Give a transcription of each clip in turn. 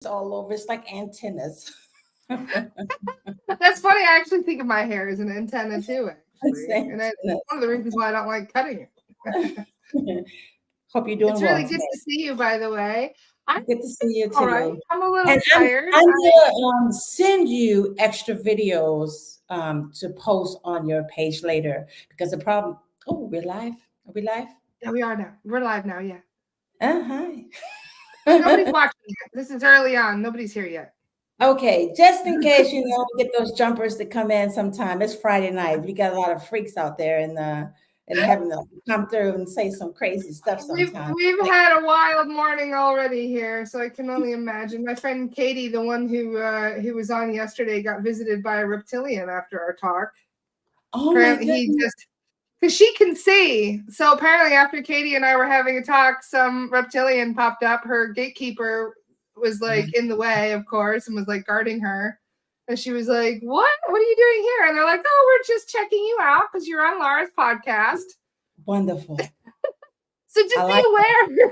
all over. It's like antennas. That's funny. I actually think of my hair as an antenna too, It's actually, and that's antennas. one of the reasons why I don't like cutting it. Hope you're It's doing really well good today. to see you, by the way. I'm Good to see you all right. too. I'm a little And tired. I'm gonna send you extra videos to post on your page later because the problem. Oh, we're live. Are we live? Yeah, we are now. We're live now. Yeah. Hi. Nobody's watching yet. This is early on. Nobody's here yet. Okay, just in case we get those jumpers to come in sometime. It's Friday night. We got a lot of freaks out there and having to come through and say some crazy stuff We've sometimes. we've Like, had a wild morning already here, so I can only imagine. My friend Katie, the one who was on yesterday, got visited by a reptilian after our talk. oh my Apparently, he goodness. just because she can see. So apparently, after Katie and I were having a talk, some reptilian popped up. Her gatekeeper was like in the way, of course, and was like guarding her. And she was like, "What? What are you doing here?" And they're like, "Oh, we're just checking you out because you're on Laura's podcast. Wonderful. So I just be like aware.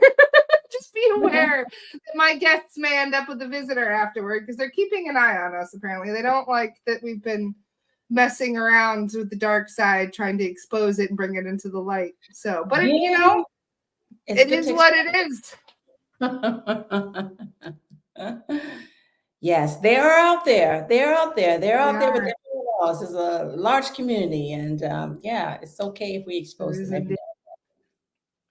Just be that. aware that my guests may end up with a visitor afterward because they're keeping an eye on us. Apparently, they don't like that we've been messing around with the dark side, trying to expose it and bring it into the light. So, but it, Yeah, it's it good is to what it is. Yes, they are out there. They're out there. They're They out there with are. everyone else. It's a large community, and yeah, it's okay if we There expose is them every indeed. now.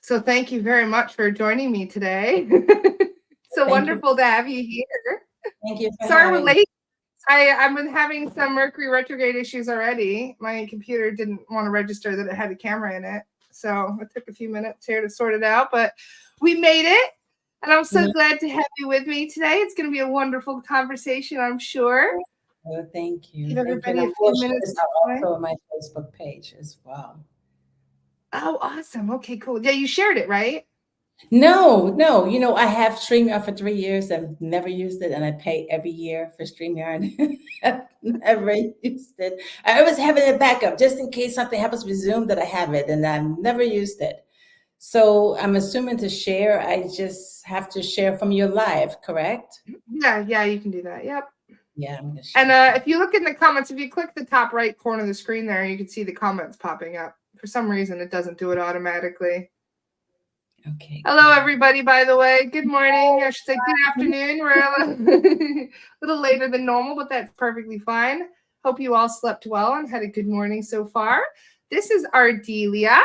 So, thank you very much for joining me today. So Thank you. wonderful to have you here. Thank you for Sorry we're having me. late. I've been having some Mercury retrograde issues already. My computer didn't want to register that it had a camera in it. So it took a few minutes here to sort it out, but we made it. And I'm so Mhm. glad to have you with me today. It's going to be a wonderful conversation, I'm sure. Oh, thank you. Give Thank you. And everybody I a will few share minutes this to out join. also on my Facebook page as well. Oh, awesome. Okay, cool. Yeah, you shared it, right? No, no. I have StreamYard for 3 years. I've never used it, and I pay every year for StreamYard. I've never used it. I always have it in backup just in case something happens with Zoom that I have it, and I've never used it. So I'm assuming to share, I just have to share from your live, correct? Yeah, you can do that. Yep. Yeah, I'm gonna And share from. if you look in the comments, if you click the top right corner of the screen there, you can see the comments popping up. For some reason, it doesn't do it automatically. Okay, Hello, good. everybody, by the way. Good morning. I should say good afternoon. We're a little later than normal, but that's perfectly fine. Hope you all slept well and had a good morning so far. This is Ardelia,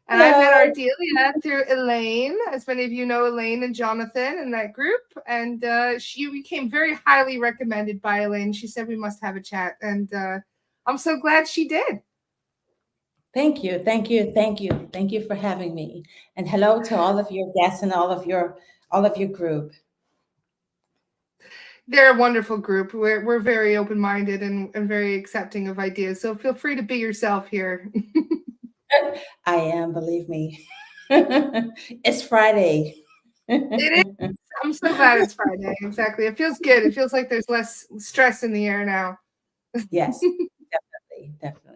and I met Hello. Ardelia through Elaine. As many of you know, Elaine and Jonathan in that group. And she became very highly recommended by Elaine. She said we must have a chat. And I'm so glad she did. Thank you, thank you, thank you, thank you for having me. And hello to all of your guests and all of your group. They're a wonderful group. We're very open minded and very accepting of ideas. So feel free to be yourself here. I am, believe me. It's Friday. It is. I'm so glad it's Friday. Exactly. It feels good. It feels like there's less stress in the air now. Yes, definitely, definitely.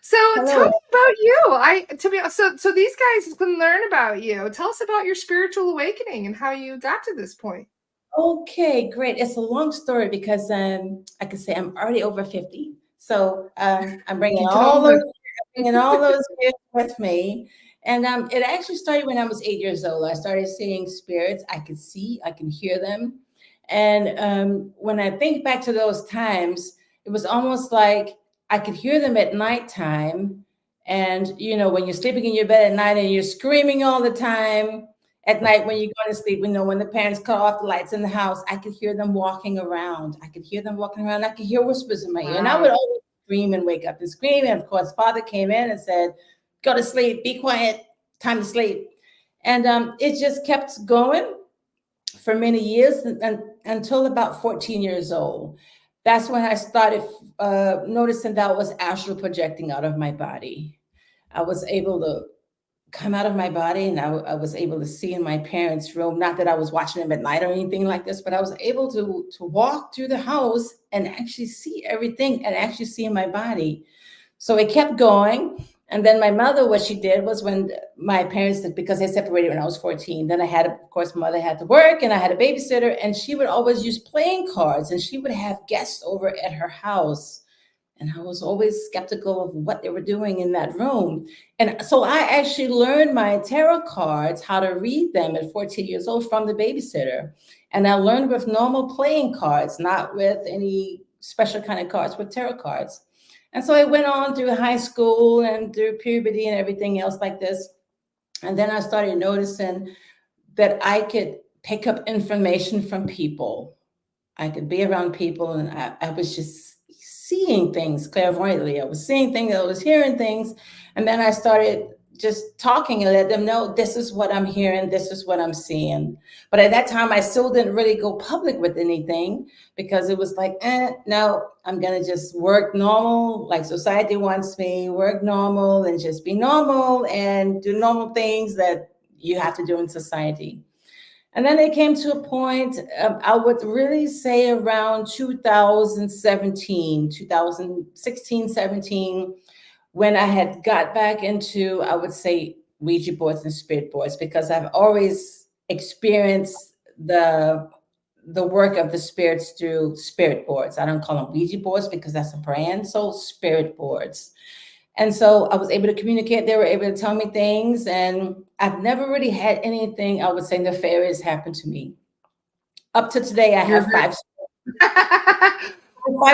So tell Hello. me about you. So these guys can learn about you. Tell us about your spiritual awakening and how you got to this point. Okay, great. It's a long story because I could say I'm already over 50. So I'm bringing You all told us. those bringing all those years with me. And it actually started when I was 8 years old. I started seeing spirits. I could see, I can hear them. And when I think back to those times, it was almost like I could hear them at nighttime. And, when you're sleeping in your bed at night and you're screaming all the time at night when you're going to sleep, when the parents cut off the lights in the house, I could hear them walking around. I could hear them walking around. I could hear whispers in my ear. And I would Wow. always scream and wake up and scream. And of course, father came in and said, go to sleep, be quiet, time to sleep. And it just kept going for many years until about 14 years old. That's when I started noticing that I was astral projecting out of my body. I was able to come out of my body and I was able to see in my parents' room. Not that I was watching them at night or anything like this, but I was able to walk through the house and actually see everything and actually see in my body. So it kept going. And then my mother, what she did was when my parents, because they separated when I was 14, then I had, of course, my mother had to work and I had a babysitter, and she would always use playing cards and she would have guests over at her house. And I was always skeptical of what they were doing in that room. And so I actually learned my tarot cards, how to read them at 14 years old from the babysitter. And I learned with normal playing cards, not with any special kind of cards, with tarot cards. And so I went on through high school and through puberty and everything else like this. And then I started noticing that I could pick up information from people. I could be around people, and I was just seeing things clairvoyantly. I was seeing things, I was hearing things. And then I started just talking and let them know, this is what I'm hearing, this is what I'm seeing. But at that time, I still didn't really go public with anything because it was like, no, I'm going to just work normal, like society wants me, work normal and just be normal and do normal things that you have to do in society. And then it came to a point, I would really say around 2017, 2016, 17, when I had got back into, I would say, Ouija boards and spirit boards, because I've always experienced the work of the spirits through spirit boards. I don't call them Ouija boards because that's a brand, so spirit boards. And so I was able to communicate. They were able to tell me things. And I've never really had anything, I would say, nefarious happen to me. Up to today, I You're have very- five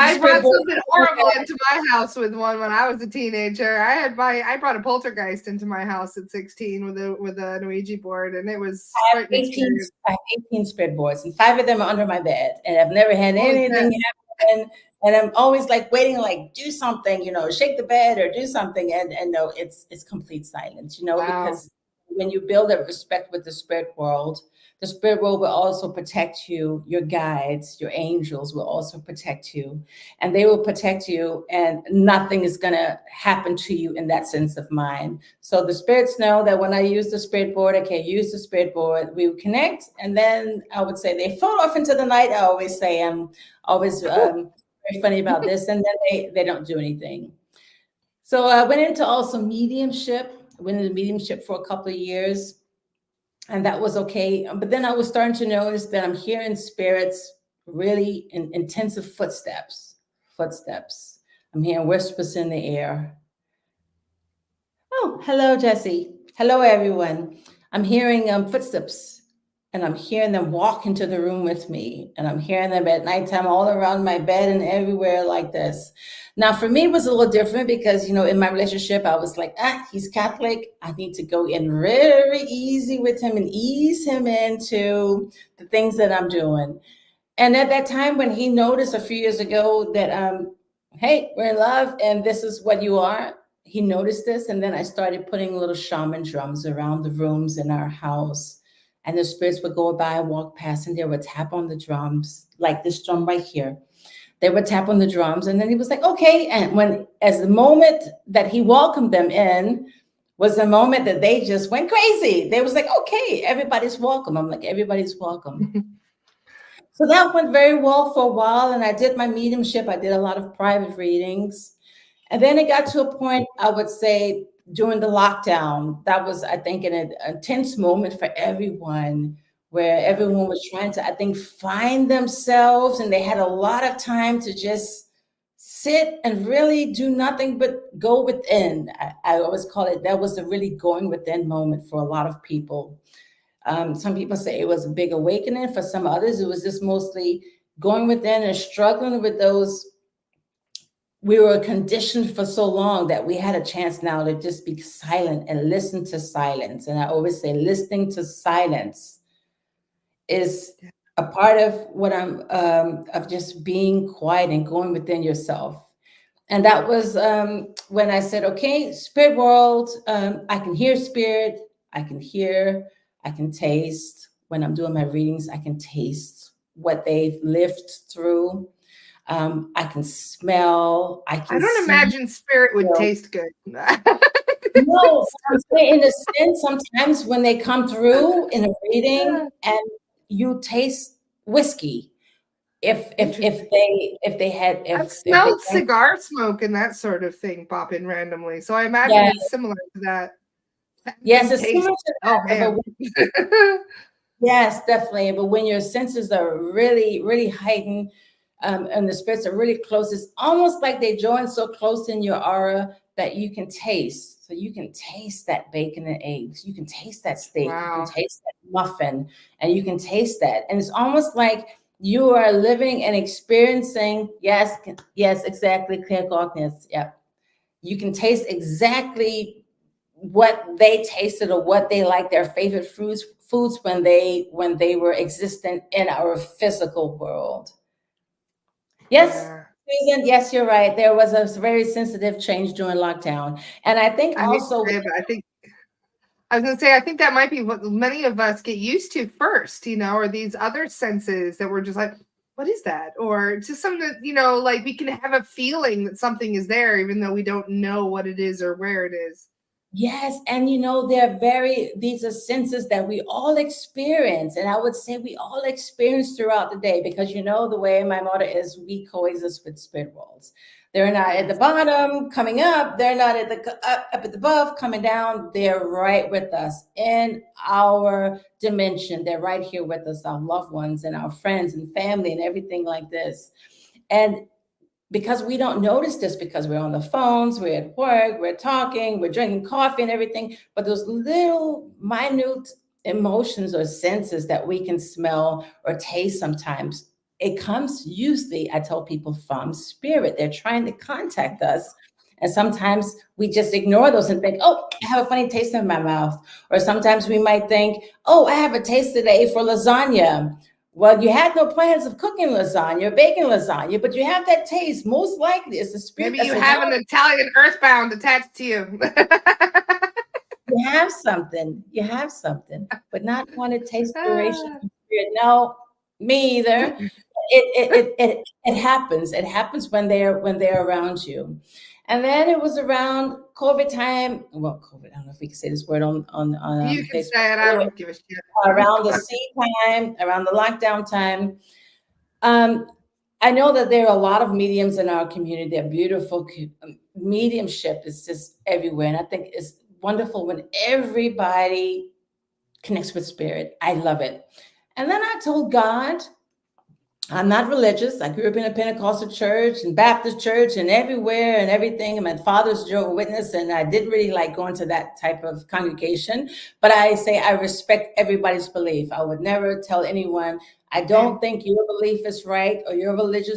I spirit brought boards. something horrible into my house with one when I was a teenager. I brought a poltergeist into my house at 16 with an Ouija board, and it was I have quite an 18, experience. I have 18 spirit boards, and 5 of them are under my bed. And I've never had Holy anything shit. happen. And I'm always like waiting, like, do something, shake the bed or do something. And no, it's complete silence, Wow. because when you build a respect with the spirit world will also protect you. Your guides, your angels will also protect you, and they will protect you, and nothing is going to happen to you in that sense of mind. So the spirits know that when I use the spirit board, okay, use the spirit board, we will connect. And then I would say they float off into the night. I always say I'm always very funny about this. And then they don't do anything. So I went into also mediumship. I went into mediumship for a couple of years, and that was okay. But then I was starting to notice that I'm hearing spirits, really intensive footsteps. I'm hearing whispers in the air. Oh, hello, Jesse. Hello, everyone. I'm hearing footsteps, and I'm hearing them walk into the room with me, and I'm hearing them at nighttime all around my bed and everywhere like this. Now, for me, it was a little different because, in my relationship, I was like, he's Catholic. I need to go in very easy with him and ease him into the things that I'm doing. And at that time, when he noticed a few years ago that, hey, we're in love and this is what you are, he noticed this. And then I started putting little shaman drums around the rooms in our house. And the spirits would go by, walk past, and they would tap on the drums, like this drum right here. They would tap on the drums. And then he was like, okay. And as the moment that he welcomed them in was the moment that they just went crazy. They was like, okay, everybody's welcome. I'm like, everybody's welcome. So that went very well for a while, and I did my mediumship. I did a lot of private readings. And then it got to a point, I would say, during the lockdown, that was, I think, an intense moment for everyone, where everyone was trying to, I think, find themselves, and they had a lot of time to just sit and really do nothing but go within. I always call it, that was the really going within moment for a lot of people. Some people say it was a big awakening. For some others, it was just mostly going within and struggling with those. We were conditioned for so long that we had a chance now to just be silent and listen to silence. And I always say listening to silence is a part of what I'm, of just being quiet and going within yourself. And that was when I said, okay, spirit world, I can hear spirit, I can hear, I can taste. When I'm doing my readings, I can taste what they've lived through. I can smell, I can don't see. imagine spirit would taste good. No, I'm saying in a sense, sometimes when they come through in a reading and you taste whiskey, Interesting. If they had I've if they smelled drank, cigar smoke and that sort of thing pop in randomly. So I imagine yeah, it's similar to that. yes, And it's similar taste. to Oh that, but man. yes, definitely. But when your senses are really, really heightened, and the spirits are really close, it's almost like they join so close in your aura that you can taste. So you can taste that bacon and eggs. You can taste that steak. You can Wow. taste that muffin, and you can taste that. And it's almost like you are living and experiencing. Yes, yes, exactly. Clear darkness. Yeah, you can taste exactly what they tasted or what they like, their favorite foods when they were existent in our physical world. Yes, Yeah. Susan, yes, you're right. There was a very sensitive change during lockdown. And I think I hate to also, say it, but I was gonna say I think that might be what many of us get used to first, or these other senses that we're just like, what is that? Or just something that, like we can have a feeling that something is there, even though we don't know what it is or where it is. yes, and these are senses that we all experience. And I would say we all experience throughout the day because the way my motto is, we coexist with spirit worlds. They're not at the Yes. bottom coming up, they're not at up at the above coming down. They're right with us in our dimension. They're right here with us, our loved ones and our friends and family and everything like this. And because we don't notice this because we're on the phones, we're at work, we're talking, we're drinking coffee and everything. But those little minute emotions or senses that we can smell or taste sometimes, it comes usually, I tell people, from spirit. They're trying to contact us. And sometimes we just ignore those and think, oh, I have a funny taste in my mouth. Or sometimes we might think, oh, I have a taste today for lasagna. Well, you had no plans of cooking lasagna or baking lasagna, but you have that taste. Most likely, it's the spirit Maybe that you says, you have know, an Italian earthbound attached to you. you have something. You have something, but not want to taste duration Ah. from spirit. No, me either. It happens. It happens when they're around you. And then it was around COVID time. Well, COVID. I don't know if we can say this word You on can Facebook. say it. I Anyway, don't give a shit. around the sea time, around the lockdown time. Um, I know that there are a lot of mediums in our community. They're beautiful. Mediumship is just everywhere. And I think it's wonderful when everybody connects with spirit. I love it. And then I told God, I'm not religious. I grew up in a Pentecostal church and Baptist church and everywhere and everything. And my father's Jehovah's Witness, and I didn't really like going to that type of congregation. But I say I respect everybody's belief. I would never tell anyone, I don't Same. think your belief is right or your religion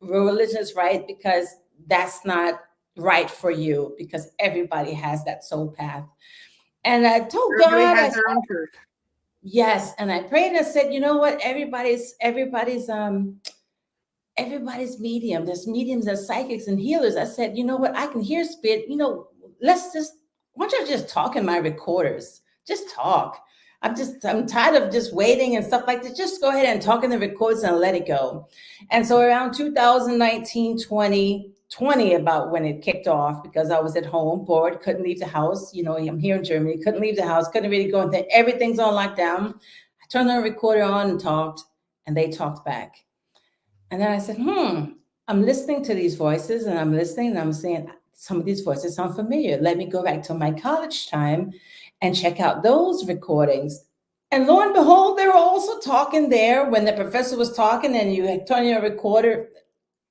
is right because that's not right for you because everybody has that soul path. And I told Everybody God, has their own truth. yes, and I prayed and I said, you know what? Everybody's medium. There's mediums, there's psychics and healers. I said, you know what? I can hear spirit. Let's just, why don't you just talk in my recorders? Just talk. I'm tired of just waiting and stuff like that. Just go ahead and talk in the recorders and let it go. And so around 2019, 2020, about when it kicked off, because I was at home, bored, couldn't leave the house. I'm here in Germany, couldn't leave the house, couldn't really go in there. Everything's on lockdown. I turned the recorder on and talked, and they talked back. And then I said, I'm listening to these voices and I'm listening and I'm saying, some of these voices sound familiar. Let me go back to my college time and check out those recordings. And lo and behold, they were also talking there when the professor was talking and you had turned your recorder,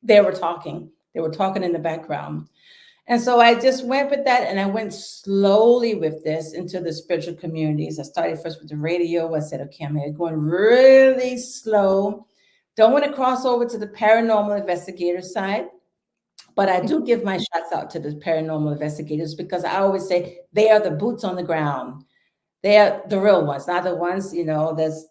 they were talking. They were talking in the background. And so I just went with that and I went slowly with this into the spiritual communities. I started first with the radio. I said, okay, I'm going really slow. Don't want to cross over to the paranormal investigator side, but I do give my shots out to the paranormal investigators because I always say they are the boots on the ground. They are the real ones, not the ones,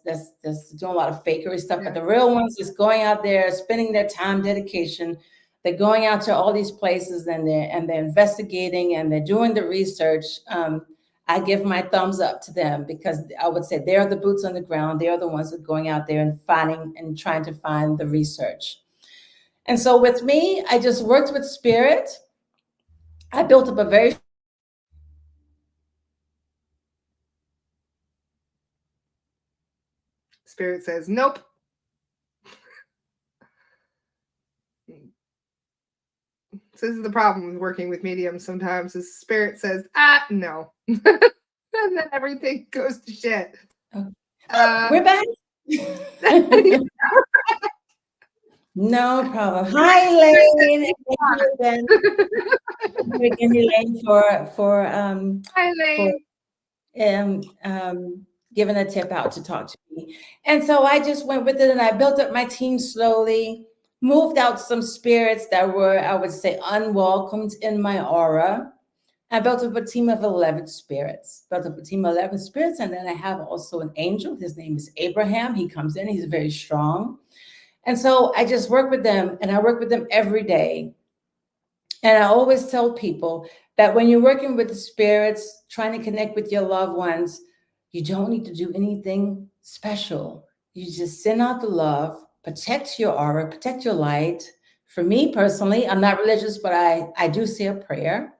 that's doing a lot of fakery stuff, but Yeah. the real ones is going out there, spending their time, dedication. They're going out to all these places and they're investigating and they're doing the research. I give my thumbs up to them because I would say they're the boots on the ground. They are the ones that are going out there and finding and trying to find the research. And so with me, I just worked with spirit. I built up a very Spirit says, nope. This is the problem with working with mediums sometimes is spirit says, no. And then everything goes to shit. We're back. No problem. Hi, Elaine. Thank you again. Thank you again, Elaine, for Hi, Elaine. giving a tip out to talk to me. And so I just went with it, and I built up my team slowly, moved out some spirits that were, I would say, unwelcomed in my aura. I built up a team of 11 spirits, and then I have also an angel. His name is Abraham. He comes in, he's very strong. And so I just work with them, and I work with them every day. And I always tell people that when you're working with the spirits, trying to connect with your loved ones, you don't need to do anything special. You just send out the love, protect your aura, protect your light. For me personally, I'm not religious, but I do say a prayer.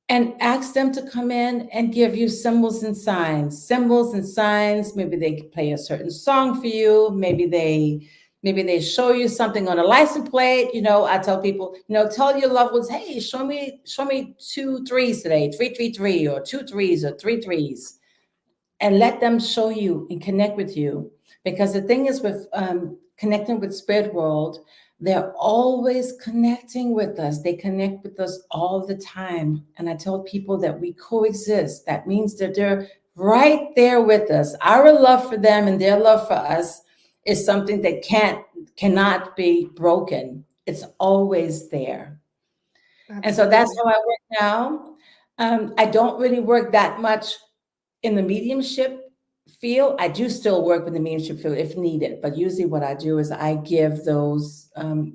And ask them to come in and give you symbols and signs. Maybe they could play a certain song for you. Maybe they show you something on a license plate. I tell people, tell your loved ones, hey, show me 2 3s today, 3 3 3, or 2 3s or 3 3s, and let them show you and connect with you. Because the thing is with connecting with spirit world, they're always connecting with us. They connect with us all the time. And I tell people that we coexist. That means that they're right there with us. Our love for them and their love for us is something that cannot be broken. It's always there. Absolutely. And so that's how I work now. I don't really work that much in the mediumship field. I do still work with the mediumship field if needed, but usually what I do is I give those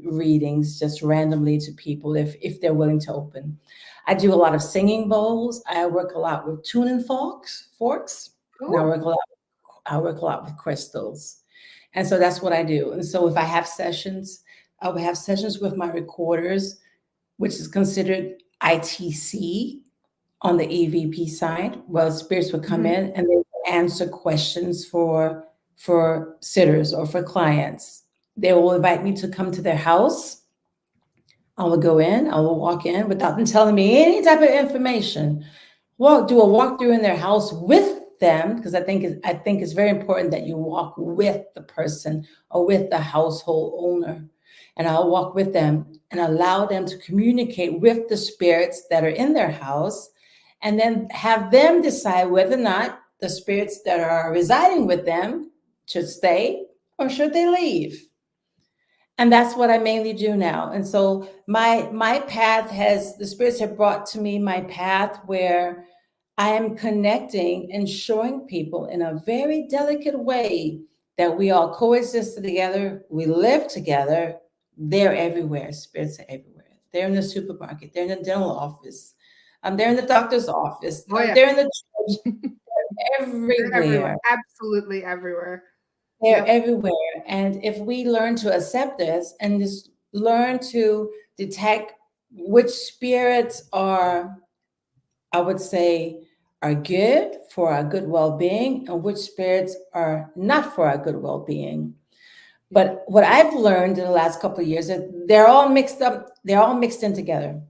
readings just randomly to people if they're willing to open. I do a lot of singing bowls. I work a lot with tuning forks. And I work a lot with crystals. And so that's what I do. And so if I have sessions, I will have sessions with my recorders, which is considered ITC on the EVP side. Well, spirits would come in and they would answer questions for sitters or for clients. They will invite me to come to their house. I will go in, I will walk in without them telling me any type of information. Do a walkthrough in their house with them, because I think it's very important that you walk with the person or with the household owner. And I'll walk with them and allow them to communicate with the spirits that are in their house, and then have them decide whether or not the spirits that are residing with them should stay or should they leave. And that's what I mainly do now. And so my path the spirits have brought to me my path where I am connecting and showing people in a very delicate way that we all coexist together. We live together. They're everywhere. Spirits are everywhere. They're in the supermarket. They're in the dental office. They're in the doctor's office. They're in the church. They're everywhere. They're everywhere. Absolutely everywhere. They're everywhere. And if we learn to accept this and just learn to detect which spirits are, I would say, are good for our good well-being and which spirits are not for our good well-being. But what I've learned in the last couple of years is they're all mixed up. They're all mixed in together.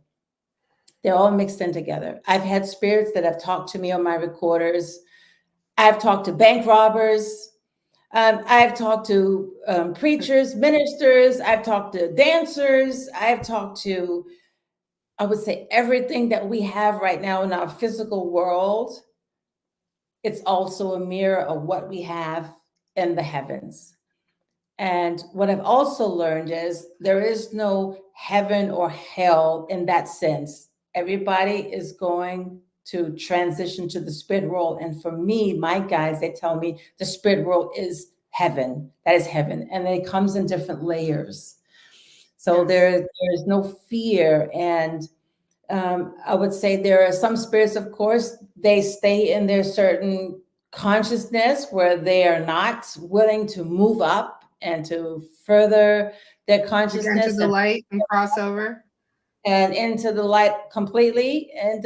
I've had spirits that have talked to me on my recorders. I've talked to bank robbers. I've talked to preachers, ministers. I've talked to dancers. I've talked to, I would say, everything that we have right now in our physical world. It's also a mirror of what we have in the heavens. And what I've also learned is there is no heaven or hell in that sense. Everybody is going to transition to the spirit world. And for me, my guys, they tell me the spirit world is heaven. That is heaven. And it comes in different layers. So there's no fear. And I would say there are some spirits, of course, they stay in their certain consciousness where they are not willing to move up and to further their consciousness. Into the light and crossover. And into the light completely. And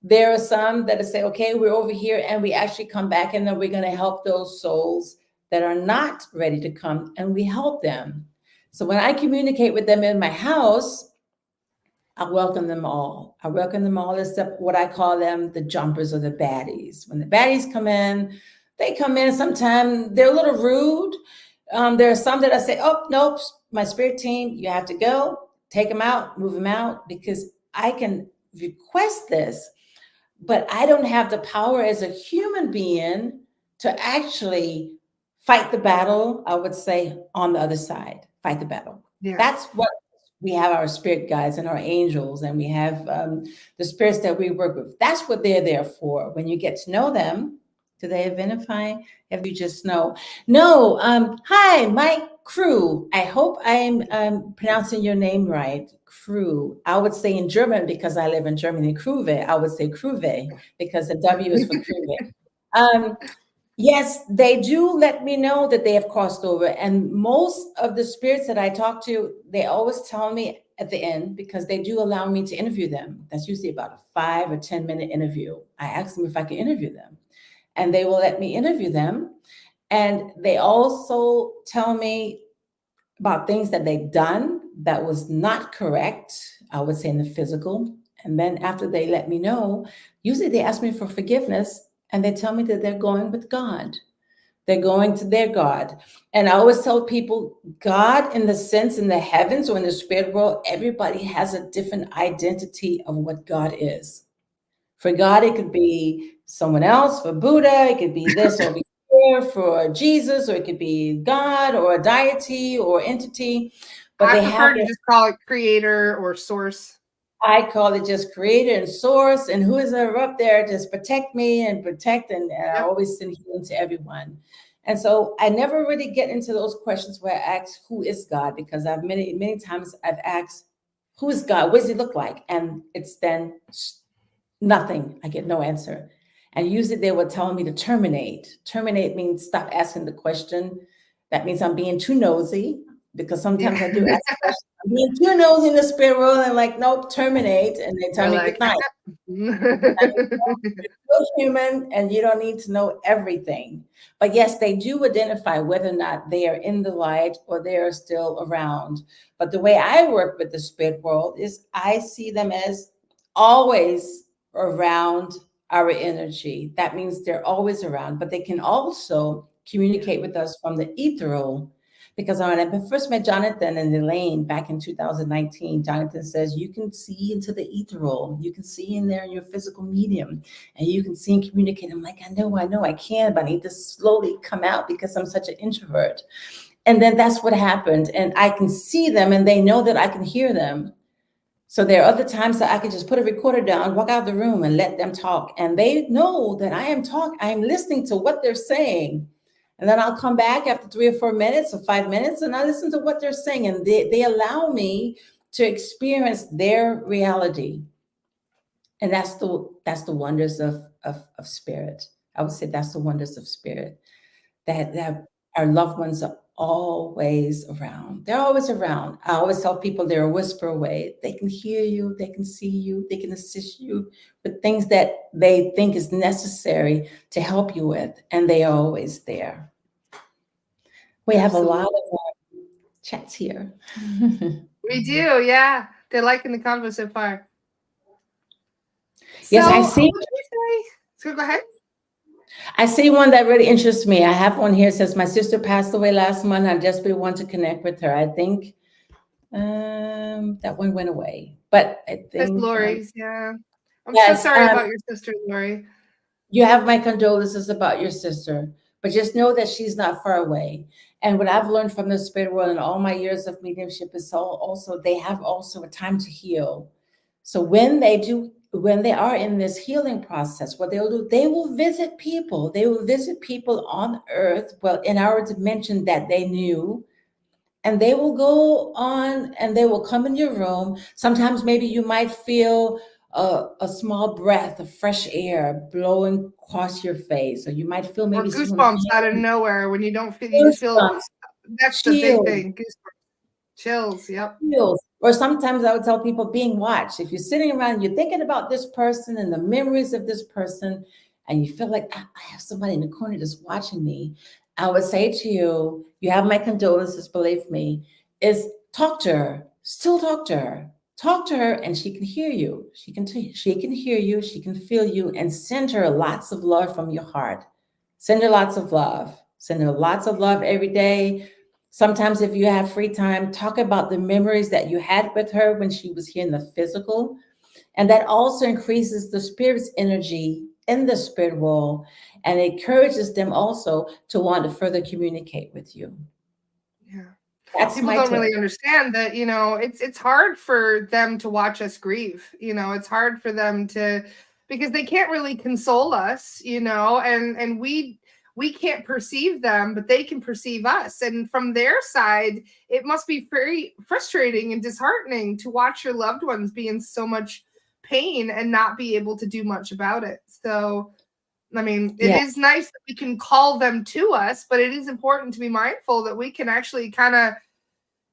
there are some that say, okay, we're over here, and we actually come back, and then we're going to help those souls that are not ready to come, and we help them. So when I communicate with them in my house, I welcome them all. I welcome them all except what I call them the jumpers or the baddies. When the baddies come in, they come in sometimes, they're a little rude. There are some that I say, oh, nope, my spirit team, you have to go, take them out, move them out, because I can request this, but I don't have the power as a human being to actually fight the battle, I would say, on the other side, fight the battle. Yeah. That's what we have, our spirit guides and our angels, and we have the spirits that we work with. That's what they're there for. When you get to know them, do they identify? If you just know, no. Hi, my crew. I hope I'm pronouncing your name right. Crew. I would say in German because I live in Germany. Kruve. I would say Kruve because the W is for Kruve. Yes, they do let me know that they have crossed over. And most of the spirits that I talk to, they always tell me at the end because they do allow me to interview them. That's usually about a 5 or 10 minute interview. I ask them if I can interview them, and they will let me interview them. And they also tell me about things that they've done that was not correct, I would say in the physical. And then after they let me know, usually they ask me for forgiveness and they tell me that they're going with God. They're going to their God. And I always tell people, God, in the sense in the heavens or in the spirit world, everybody has a different identity of what God is. For God, it could be someone else. For Buddha, it could be this over here. For Jesus, or it could be God or a deity or entity. But I they have prefer to their, just call it creator or source. I call it just creator and source. And who is ever up there, just protect me and protect. And I Yep. always send healing to everyone. And so I never really get into those questions where I ask, who is God? Because I've many times I've asked, who is God? What does he look like? And it's then nothing. I get no answer. And usually they will tell me to terminate. Terminate means stop asking the question. That means I'm being too nosy because sometimes Yeah. I do ask questions. I'm being too nosy in the spirit world and like, nope, terminate. And they tell They're me like, good night. You're human and you don't need to know everything. But yes, they do identify whether or not they are in the light or they are still around. But the way I work with the spirit world is I see them as always around our energy. That means they're always around, but they can also communicate with us from the ethereal. Because when I first met Jonathan and Elaine back in 2019, Jonathan says, you can see into the ethereal. You can see in there in your physical medium and you can see and communicate. I'm like, I know I can, but I need to slowly come out because I'm such an introvert. And then that's what happened. And I can see them and they know that I can hear them. So there are other times that I could just put a recorder down, walk out of the room and let them talk. And they know that I am listening to what they're saying. And then I'll come back after 3 or 4 minutes or 5 minutes and I listen to what they're saying. And they allow me to experience their reality. And that's the wonders of spirit. I would say that's the wonders of spirit. That our loved ones are always around. They're always around. I always tell people they're a whisper away. They can hear you, they can see you, they can assist you with things that they think is necessary to help you with, and they are always there. We have a lot Absolutely. of chats here. We do, yeah. They're liking the convo so far. Yes, So, I what see. did you say? So go ahead. I see one that really interests me. I have one here. It says, my sister passed away last month. I desperately want to connect with her. I think that one went away, but I That's think Lori's, yeah. I'm so yes. sorry about your sister, Lori. You have my condolences about your sister, but just know that she's not far away. And what I've learned from the spirit world in all my years of mediumship is also they have also a time to heal. So when they are in this healing process, what they'll do, they will visit people. They will visit people on earth, well, in our dimension that they knew, and they will go on and they will come in your room. Sometimes maybe you might feel a small breath of fresh air blowing across your face, or you might feel Or maybe someone goosebumps out of nowhere when you don't feel, you just feel, goosebumps, that's the big chills, thing. Goosebumps, chills, yep. feels. Or sometimes I would tell people being watched. If you're sitting around, you're thinking about this person and the memories of this person, and you feel like I have somebody in the corner just watching me, I would say to you, you have my condolences, believe me, is talk to her, still talk to her. Talk to her and she can hear you. She can hear you, she can feel you, and send her lots of love from your heart. Send her lots of love. Send her lots of love every day. Sometimes if you have free time, talk about the memories that you had with her when she was here in the physical. And that also increases the spirit's energy in the spirit world and encourages them also to want to further communicate with you. Yeah. That's People my don't tip. really understand that, it's hard for them to watch us grieve. It's hard for them to, because they can't really console us, and we can't perceive them, but they can perceive us. And from their side, it must be very frustrating and disheartening to watch your loved ones be in so much pain and not be able to do much about it. So, I mean, it Yeah. is nice that we can call them to us, but it is important to be mindful that we can actually kind of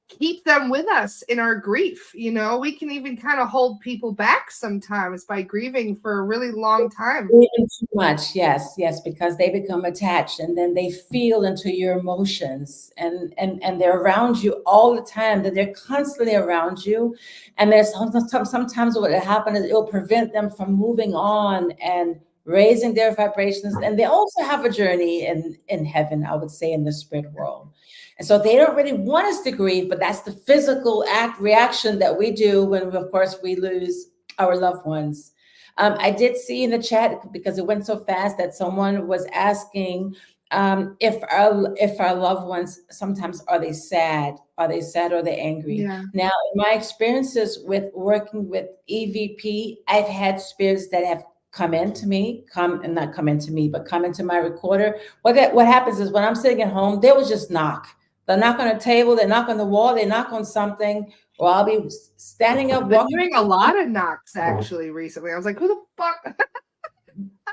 keep them with us in our grief. We can even kind of hold people back sometimes by grieving for a really long time. Even too much, yes, yes, because they become attached and then they feel into your emotions and they're around you all the time, that they're constantly around you. And there's sometimes what will happen is it'll prevent them from moving on and raising their vibrations. And they also have a journey in heaven, I would say, in the spirit world. And so they don't really want us to grieve, but that's the physical act reaction that we do when, of course, we lose our loved ones. I did see in the chat, because it went so fast, that someone was asking if our loved ones, sometimes, are they sad? Are they sad or are they angry? Yeah. Now, in my experiences with working with EVP, I've had spirits that have come into me, come and not come into me, but come into my recorder. What happens is when I'm sitting at home, they will just knock. They'll knock on a table, they knock on the wall, they knock on something, or I'll be standing up, I've been walking. hearing a lot of knocks actually recently. I was like, who the fuck?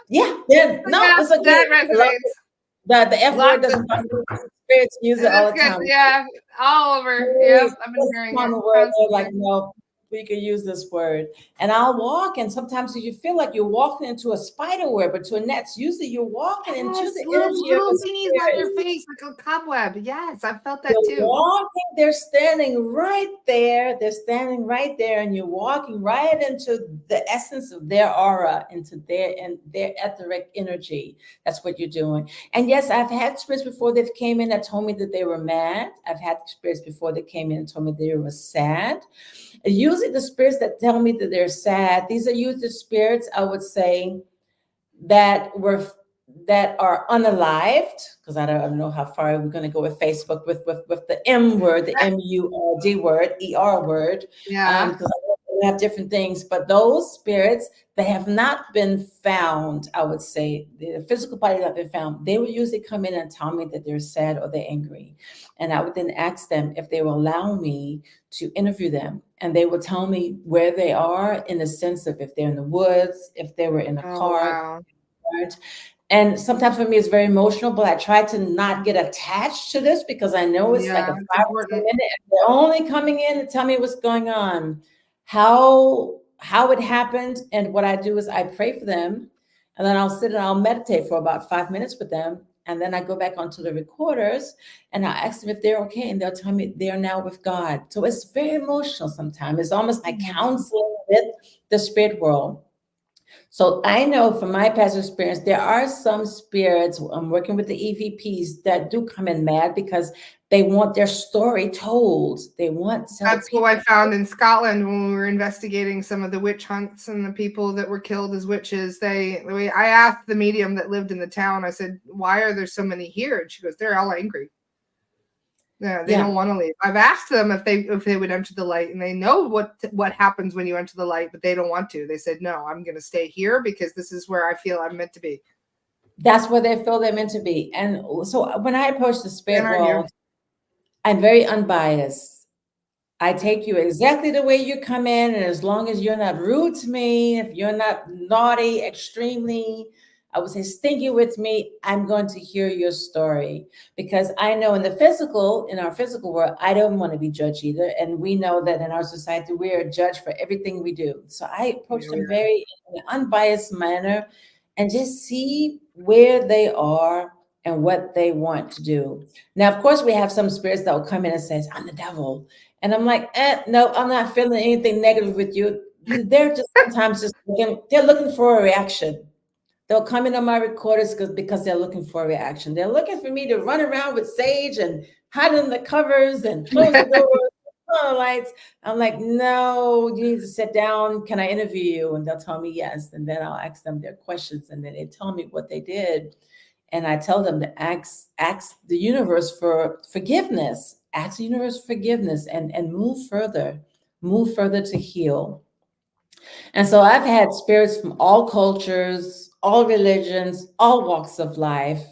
Yeah, yeah, no, Yeah, it's okay. that resonates. The F word Lots of doesn't bother me. Spirits use it that's all the good. time. Yeah, all over. Yep, It's I've been a hearing it common word. They're like, constantly. no, we could use this word. And I'll walk, and sometimes you feel like you're walking into a spider web or to a net. Usually you're walking into Yes, the little energy of little the thingies on your spirit. face like a cobweb. Yes, I've felt that You're too. walking, they're standing right there. They're standing right there, and you're walking right into the essence of their aura, into their etheric energy. That's what you're doing. And yes, I've had spirits before that came in that told me that they were mad. I've had spirits before that came in and told me they were sad. Usually the spirits that tell me that they're sad, these are usually spirits, I would say, that were that are unalived, because I don't know how far we're going to go with Facebook with the M word, the MURD word, ER word, Yeah. because we have different things. But those spirits that have not been found, I would say, the physical body that have been found, they will usually come in and tell me that they're sad or they're angry, and I would then ask them if they will allow me to interview them, and they will tell me where they are, in the sense of if they're in the woods, if they were in a Oh car. wow. Right? And sometimes for me, it's very emotional, but I try to not get attached to this because I know it's like a Yeah, it's 5 or 10 important. minute. And they're only coming in to tell me what's going on, how it happened, and what I do is I pray for them, and then I'll sit and I'll meditate for about 5 minutes with them, and then I go back onto the recorders and I ask them if they're okay, and they'll tell me they're now with God. So it's very emotional sometimes. It's almost like Yeah. counseling with the spirit world. So I know from my past experience, there are some spirits, I'm working with the EVPs, that do come in mad because they want their story told. They want to tell That's what I people. found in Scotland when we were investigating some of the witch hunts and the people that were killed as witches. I asked the medium that lived in the town, I said, why are there so many here? And she goes, they're all angry. Yeah, they Yeah, don't want to leave. I've asked them if they would enter the light, and they know what happens when you enter the light, but they don't want to. They said, no, I'm going to stay here because this is where I feel I'm meant to be. that's where they feel they're meant to be. And so when I approach the And spirit are you? world, I'm very unbiased. I take you exactly the way you come in, and as long as you're not rude to me, if you're not naughty, extremely, I would say stinky with me, I'm going to hear your story, because I know in our physical world, I don't want to be judged either, and we know that in our society we are judged for everything we do. So I approach Yeah, we them are. very in an unbiased manner, and just see where they are, and what they want to do. Now, of course, we have some spirits that will come in and says, "I'm the devil," and I'm like, "No, I'm not feeling anything negative with you." They're just sometimes just they're looking for a reaction. They'll come in on my recorders because they're looking for a reaction. They're looking for me to run around with sage and hide in the covers and close the doors, turn the lights. I'm like, no, you need to sit down. Can I interview you? And they'll tell me yes. And then I'll ask them their questions, and then they tell me what they did. And I tell them to ask the universe for forgiveness, ask the universe for forgiveness, and move further to heal. And so I've had spirits from all cultures, all religions, all walks of life.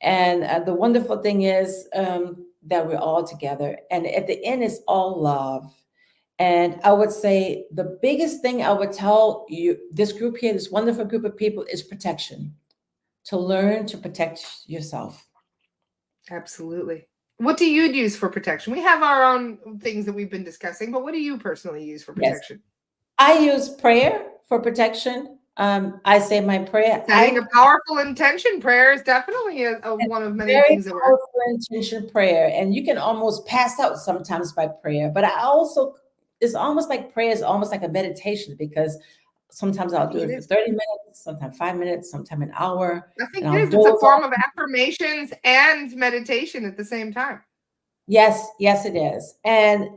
And the wonderful thing is that we're all together. And at the end, it's all love. And I would say the biggest thing I would tell you, this group here, this wonderful group of people, is protection. To learn to protect yourself. Absolutely. What do you use for protection? We have our own things that we've been discussing, but what do you personally use for Yes. protection? I use prayer for protection. I say my prayer. Setting a powerful intention prayer is definitely one of many Very things that work. powerful intention prayer, and you can almost pass out sometimes by prayer. But I also, it's almost like prayer is almost like a meditation, because sometimes I'll do it for 30 minutes, sometimes 5 minutes, sometimes an hour. I think it is. It's a form of affirmations and meditation at the same time. Yes, yes, it is. And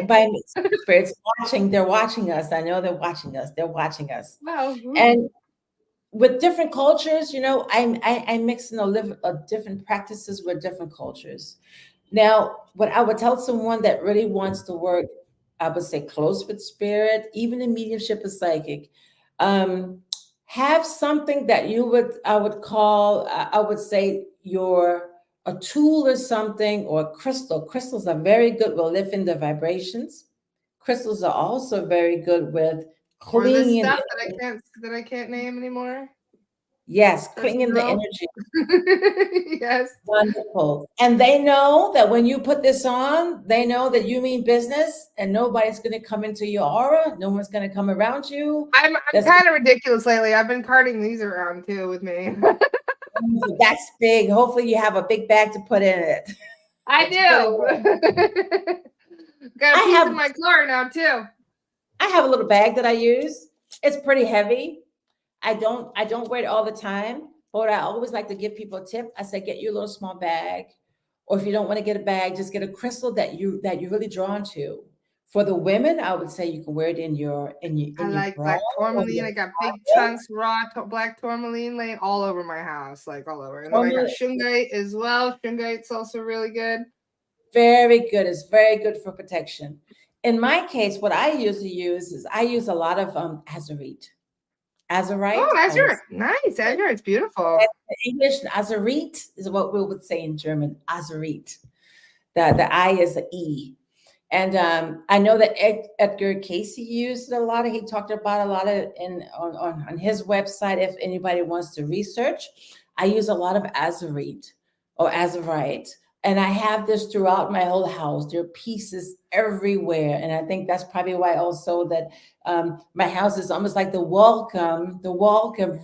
by spirits watching, they're watching us. I know they're watching us. They're watching us. Wow. And with different cultures, you know, I mix in different practices with different cultures. Now, what I would tell someone that really wants to work, I would say close with spirit, even in mediumship or psychic, have something that I would call, I would say a tool or something, or a crystal. Crystals are very good with lifting the vibrations. Crystals are also very good with cleaning stuff that I can't name anymore. Yes, cleaning the energy. Yes. Wonderful. And they know that when you put this on, they know that you mean business, and nobody's going to come into your aura. No one's going to come around you. I'm kind of ridiculous lately. I've been carting these around too with me. That's big. Hopefully you have a big bag to put in it. I do. Got a piece in my car now too. I have a little bag that I use. It's pretty heavy. I don't wear it all the time, but I always like to give people a tip. I say, get you a little small bag, or if you don't want to get a bag, just get a crystal that you're really drawn to. For the women, I would say you can wear it in your. I like black tourmaline. I got big chunks raw black tourmaline laying all over my house, like all over. And then I got shungite as well. Shungite's also really good. Very good. It's very good for protection. In my case, what I usually use is I use a lot of azurite. Azurite. Oh, azurite. Nice. Azurite's beautiful. In English, azurite is what we would say in German, azurite. The I is the E. And I know that Edgar Casey used it a lot. He talked about a lot of on his website. If anybody wants to research, I use a lot of azurite or azurite. And I have this throughout my whole house. There are pieces everywhere. And I think that's probably why also that my house is almost like the welcome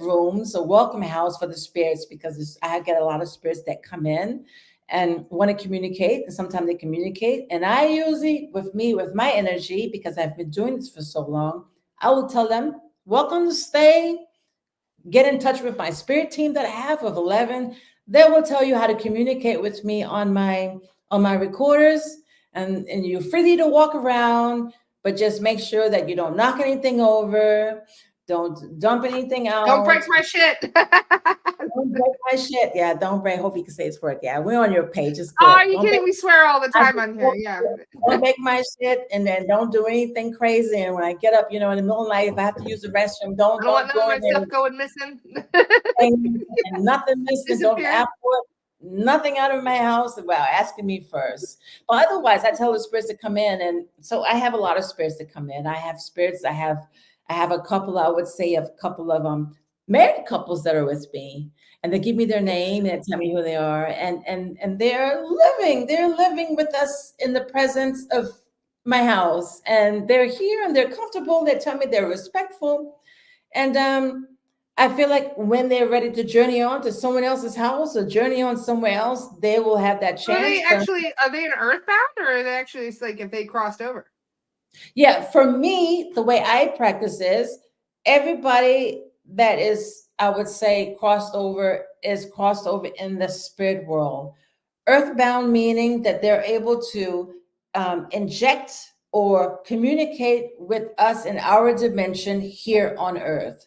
rooms, a welcome house for the spirits, because I get a lot of spirits that come in and want to communicate. And sometimes they communicate. And I usually, with my energy, because I've been doing this for so long, I will tell them, welcome to stay. Get in touch with my spirit team that I have of 11. They will tell you how to communicate with me on my recorders, and you're free to walk around, but just make sure that you don't knock anything over, don't dump anything out. Don't break my shit. Don't break my shit. Yeah, don't break. Hope you can say it's word. Yeah, we're on your page. It's good. Oh, are you kidding? We swear all the time on here. Yeah. Don't make my shit, and then don't do anything crazy. And when I get up, in the middle of the night, if I have to use the restroom, don't want none of my stuff going missing. and nothing missing. Don't ask for nothing out of my house. Well, asking me first. But otherwise, I tell the spirits to come in, and so I have a lot of spirits that come in. I have spirits. I have a couple. I would say a couple of married couples that are with me, and they give me their name and tell me who they are, and they're living with us in the presence of my house, and they're here and they're comfortable. They tell me they're respectful, and I feel like when they're ready to journey on to someone else's house or journey on somewhere else, they will have that chance. But Are they an earthbound, or are they actually, it's like if they crossed over? yeah, for me, the way I practice is everybody that is, I would say, crossed over is crossed over in the spirit world. Earthbound meaning that they're able to inject or communicate with us in our dimension here on earth.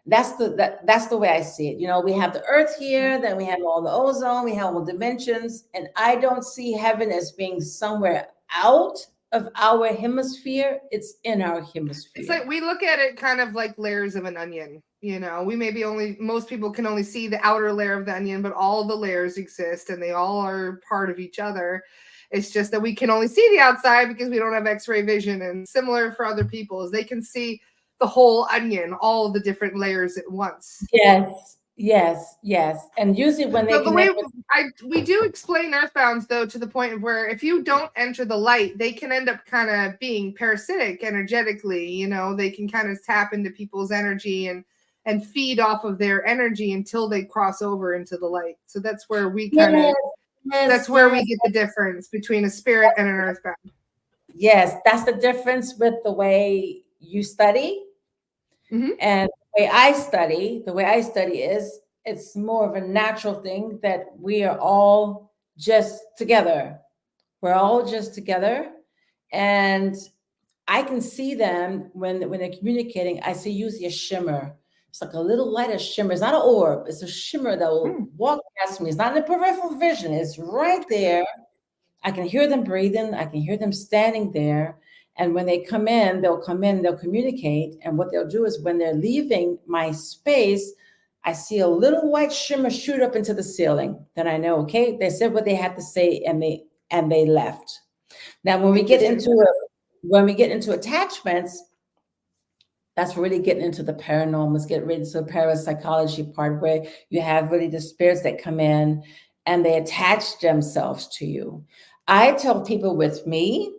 That's the way I see it. You know, we have the earth here, then we have all the ozone, we have all dimensions, and I don't see heaven as being somewhere out of our hemisphere. It's in our It's hemisphere. like we look at it kind of like layers of an onion. You know, we maybe only, most people can only see the outer layer of the onion, but all the layers exist and they all are part of each other. It's just that we can only see the outside because we don't have x-ray vision. And similar for other people is they can see the whole onion, all the different layers at once. Yes, yes, yes. And usually when they So the way connect with, we do explain earthbounds, though, to the point of where if you don't enter the light, they can end up kind of being parasitic energetically. You know, they can kind of tap into people's energy and feed off of their energy until they cross over into the light. So that's where we kind of, yes, yes, that's where we yes, get the difference between a spirit and an earthbound. yes. That's the difference with the way you study Mm-hmm. and the way I study is it's more of a natural thing that we are all just together. We're all just together. And I can see them when they're communicating. I see usually a shimmer. It's like a little light of shimmer. It's not an orb, it's a shimmer that will walk past me. It's not in the peripheral vision, it's right there. I can hear them breathing. I can hear them standing there. And when they come in, they'll communicate. And what they'll do is when they're leaving my space, I see a little white shimmer shoot up into the ceiling. Then I know, okay, they said what they had to say and they left. Now, when we get into attachments, that's really getting into the paranormal. Let's get rid into the parapsychology part where you have really the spirits that come in and they attach themselves to you. I tell people with me,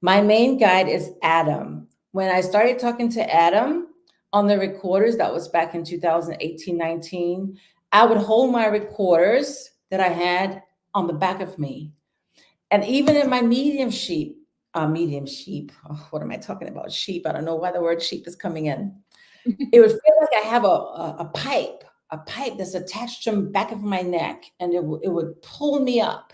my main guide is Adam. When I started talking to Adam on the recorders, that was back in 2018, 19, I would hold my recorders that I had on the back of me. And even in my medium sheep. Oh, what am I talking about? Sheep. I don't know why the word sheep is coming in. It would feel like I have a pipe that's attached to the back of my neck, and it would pull me up.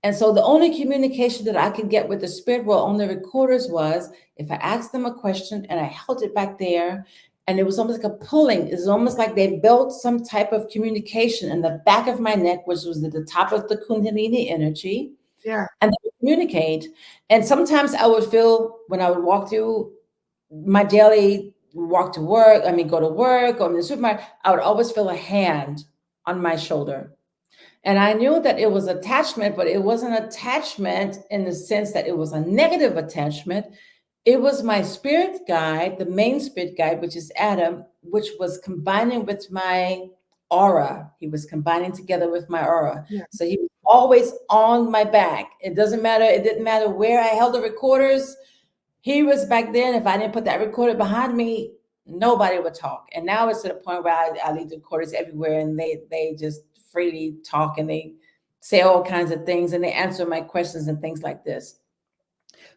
And so the only communication that I could get with the spirit world on the recorders was if I asked them a question and I held it back there, and it was almost like a pulling. It's almost like they built some type of communication in the back of my neck, which was at the top of the Kundalini energy. Yeah. And they would communicate. And sometimes I would feel when I would walk through my daily walk to work, go to work or in the supermarket, I would always feel a hand on my shoulder. And I knew that it was attachment, but it wasn't attachment in the sense that it was a negative attachment. It was my spirit guide, the main spirit guide, which is Adam, which was combining with my aura. He was combining together with my aura. Yeah. So he was always on my back. It didn't matter where I held the recorders. He was back then. If I didn't put that recorder behind me, nobody would talk. And now it's to the point where I leave the recorders everywhere and they just freely talk and they say all kinds of things and they answer my questions and things like this.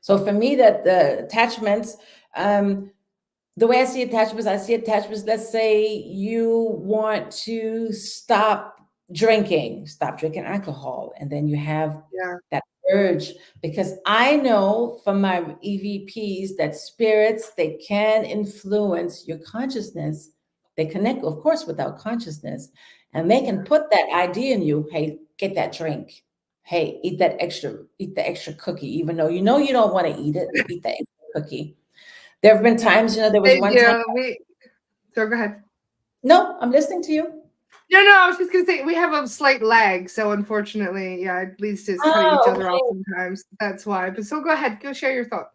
So for me, that the attachments, the way I see attachments, let's say you want to stop drinking alcohol, and then you have that urge, because I know from my EVPs that spirits, they can influence your consciousness. They connect, of course, without consciousness, and they can put that idea in you. Hey, get that drink. Hey, eat the extra cookie, even though you don't want to eat it. Eat the extra cookie. There have been times, there was one time. So go ahead. No, I'm listening to you. No, I was just gonna say we have a slight lag, so unfortunately, it leads to cutting each other off sometimes. That's why. But so go ahead, go share your thought.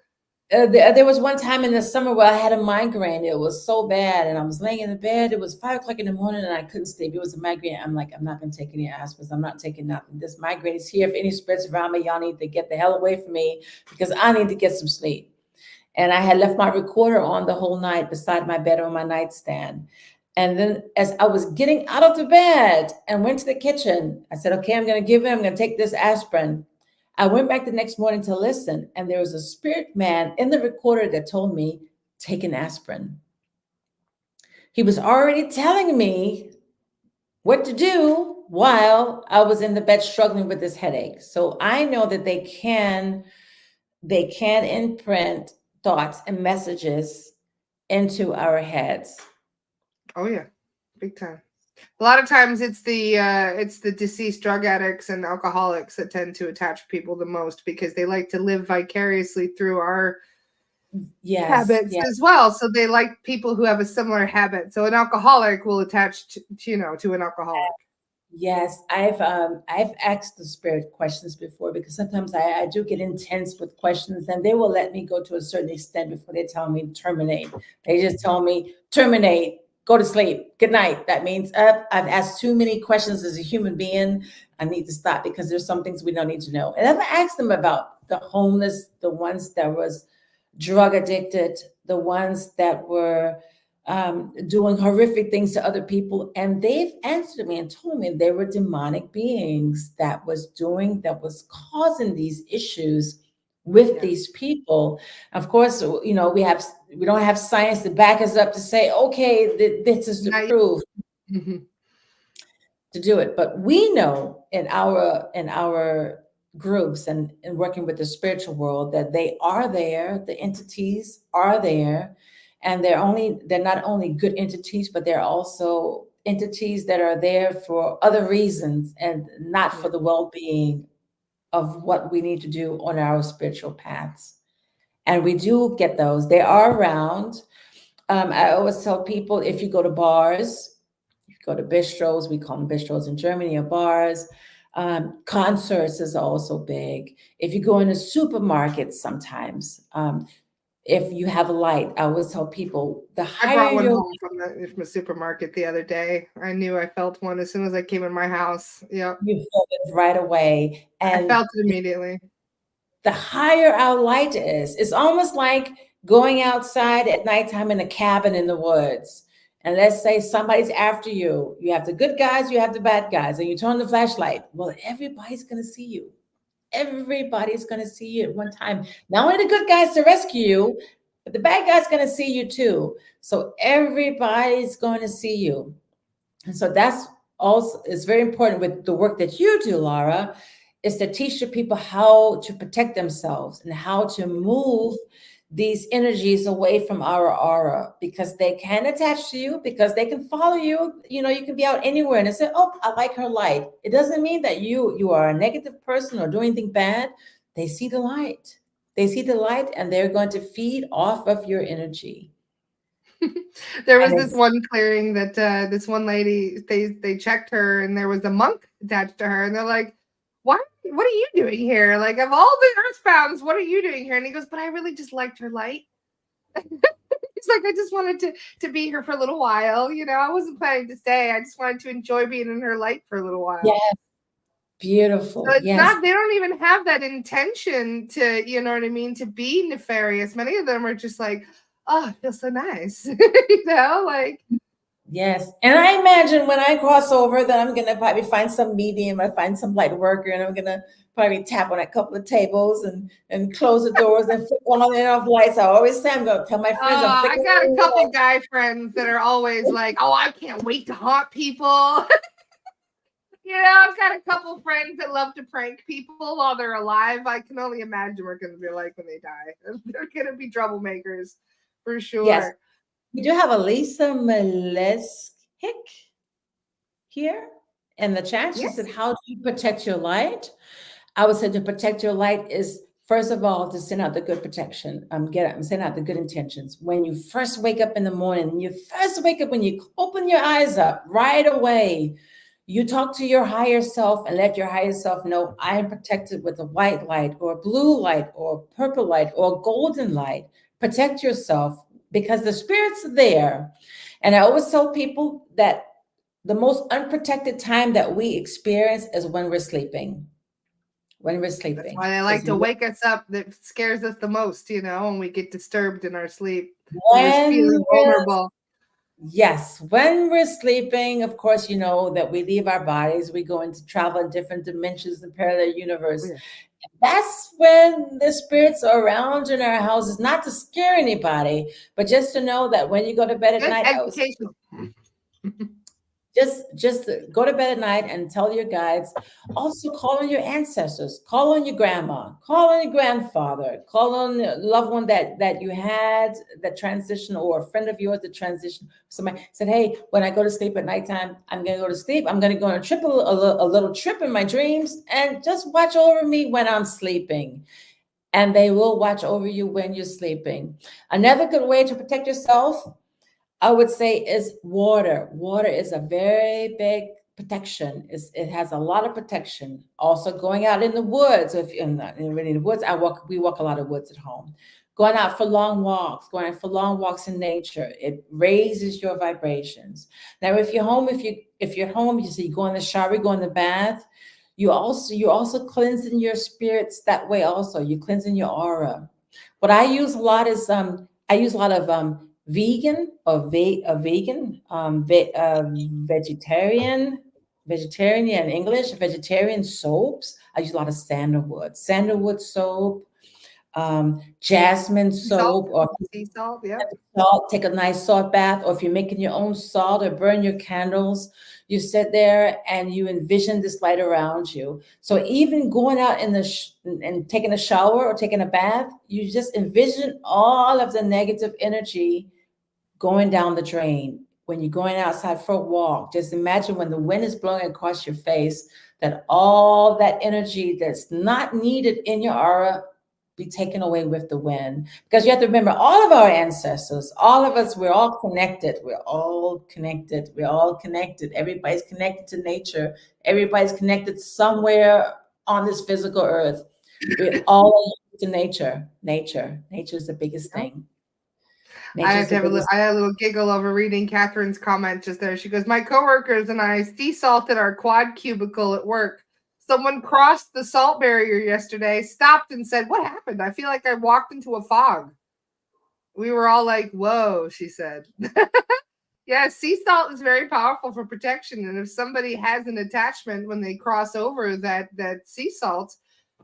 There was one time in the summer where I had a migraine. It was so bad, and I was laying in the bed. It was 5 o'clock in the morning, and I couldn't sleep. It was a migraine. I'm like, I'm not gonna take any aspirins. I'm not taking nothing. This migraine is here. If any spirits around me, y'all need to get the hell away from me because I need to get some sleep. And I had left my recorder on the whole night beside my bed on my nightstand. And then as I was getting out of the bed and went to the kitchen, I said, okay, I'm going to take this aspirin. I went back the next morning to listen, and there was a spirit man in the recorder that told me, take an aspirin. He was already telling me what to do while I was in the bed struggling with this headache. So I know that they can imprint thoughts and messages into our heads. Oh yeah, big time. A lot of times it's the deceased drug addicts and alcoholics that tend to attach people the most because they like to live vicariously through our Yes, habits yes. as well. So they like people who have a similar habit. So an alcoholic will attach to an alcoholic. Yes, I've asked the spirit questions before because sometimes I do get intense with questions, and they will let me go to a certain extent before they tell me terminate. They just tell me terminate, go to sleep, good night. That means I've asked too many questions as a human being. I need to stop because there's some things we don't need to know. And I've asked them about the homeless, the ones that was drug addicted, the ones that were doing horrific things to other people, and they've answered me and told me they were demonic beings that was causing these issues with Yeah. these people. Of course, we don't have science to back us up to say, okay, this is the Not yet. proof Mhm. to do it. But we know in our groups and working with the spiritual world that they are there, the entities are there, and they're not only good entities, but they're also entities that are there for other reasons and not for Yeah. the well-being of what we need to do on our spiritual paths. And we do get those. They are around. I always tell people, if you go to bars, if you go to bistros, we call them bistros in Germany, or bars. Concerts is also big. If you go into supermarkets, sometimes, if you have a light, I always tell people, the I higher brought one your, home from a supermarket the other day. I knew I felt one as soon as I came in my house. Yep. you feel it right away. I And felt it immediately. the higher our light is, it's almost like going outside at nighttime in a cabin in the woods. And let's say somebody's after you. You have the good guys, you have the bad guys, and you turn the flashlight. Well, everybody's going to see you. Everybody's going to see you at one time. Not only the good guys to rescue you, but the bad guys going to see you too. So everybody's going to see you. And so that's also, it's very important with the work that you do, Laura, is to teach the people how to protect themselves and how to move these energies away from our aura, because they can attach to you, because they can follow you. You can be out anywhere and they say, oh, I like her light. It doesn't mean that you are a negative person or doing anything bad. They see the light. They see the light, and they're going to feed off of your energy. There was And this it's one clearing that this one lady they checked her and there was a monk attached to her and they're like, "Why? What are you doing here? Like of all the earthbounds, what are you doing here?" And he goes, "But I really just liked her light." He's like, "I just wanted to be here for a little while. I wasn't planning to stay. I just wanted to enjoy being in her light for a little while." yes, So beautiful. it's Yes. not, they don't even have that intention to, you know what I mean, to be nefarious. Many of them are just like, oh, it feels so nice. Like, Yes. And I imagine when I cross over that I'm gonna probably find some medium, I find some light worker, and I'm gonna probably tap on a couple of tables and close the doors and flick on and off lights. I always say I'm gonna tell my friends I'm I flicking got a on the couple lights. guy friends that are always like, oh, I can't wait to haunt people. I've got a couple friends that love to prank people while they're alive. I can only imagine what going to be like when they die. They're going to be troublemakers for Yes. sure. We do have a Lisa Maleskick here in the chat. She said, Yes. how do you protect your light? I would say to protect your light is, first of all, to send out the good protection. Send out the good intentions. When you first wake up in the morning, when you open your eyes up right away, you talk to your higher self and let your higher self know, I am protected with a white light or a blue light or a purple light or a golden light. Protect yourself because the spirits are there. And I always tell people that the most unprotected time that we experience is when we're sleeping. When we're That's sleeping. why they like to wake us up. That scares us the most, when we get disturbed in our sleep. We're just When feeling we're vulnerable. Yes, when we're sleeping, of course, you know that we leave our bodies, we go into travel in different dimensions and parallel Oh, universe. yeah. That's when the spirits are around in our houses, not to scare anybody, but just to know that when you go to bed at Good night, educational. just go to bed at night and tell your guides. Also, call on your ancestors, call on your grandma, call on your grandfather, call on a loved one that you had that transition, or a friend of yours that transition. Somebody said, hey, when I go to sleep at nighttime, I'm going to go to sleep, I'm going to go on a trip, a little trip in my dreams, and just watch over me when I'm sleeping. And they will watch over you when you're sleeping. Another good way to protect yourself, I would say, is water. Water is a very big protection. It has a lot of protection. Also, going out in the woods. If you're not really in the woods, we walk a lot of woods at home. Going out for long walks, going out for long walks in nature, it raises your vibrations. Now, if you're home, if you're home, you see, you go in the shower, you go in the bath. You also cleansing your spirits that way. Also, you're cleansing your aura. What I use a lot is I use a lot of vegan or vegan, vegetarian in English, vegetarian soaps. I use a lot of sandalwood soap, jasmine Sea salt. soap, or Sea salt. Yep. salt, take a nice salt bath, or if you're making your own salt or burn your candles, you sit there and you envision this light around you. So even going out in and taking a shower or taking a bath, you just envision all of the negative energy going down the drain. When you're going outside for a walk, just imagine when the wind is blowing across your face, that all that energy that's not needed in your aura be taken away with the wind. Because you have to remember, all of our ancestors, all of us, we're all connected. We're all connected. We're all connected. Everybody's connected to nature. Everybody's connected somewhere on this physical earth. We're all to nature. Nature is the biggest Yep. thing. Nature is the biggest. I had a little giggle over reading Catherine's comment just there. She goes, my coworkers and I desalted our quad cubicle at work. Someone crossed the salt barrier yesterday, stopped and said, what happened? I feel like I walked into a fog. We were all like, whoa, she said. Yeah, sea salt is very powerful for protection. And if somebody has an attachment when they cross over that sea salt,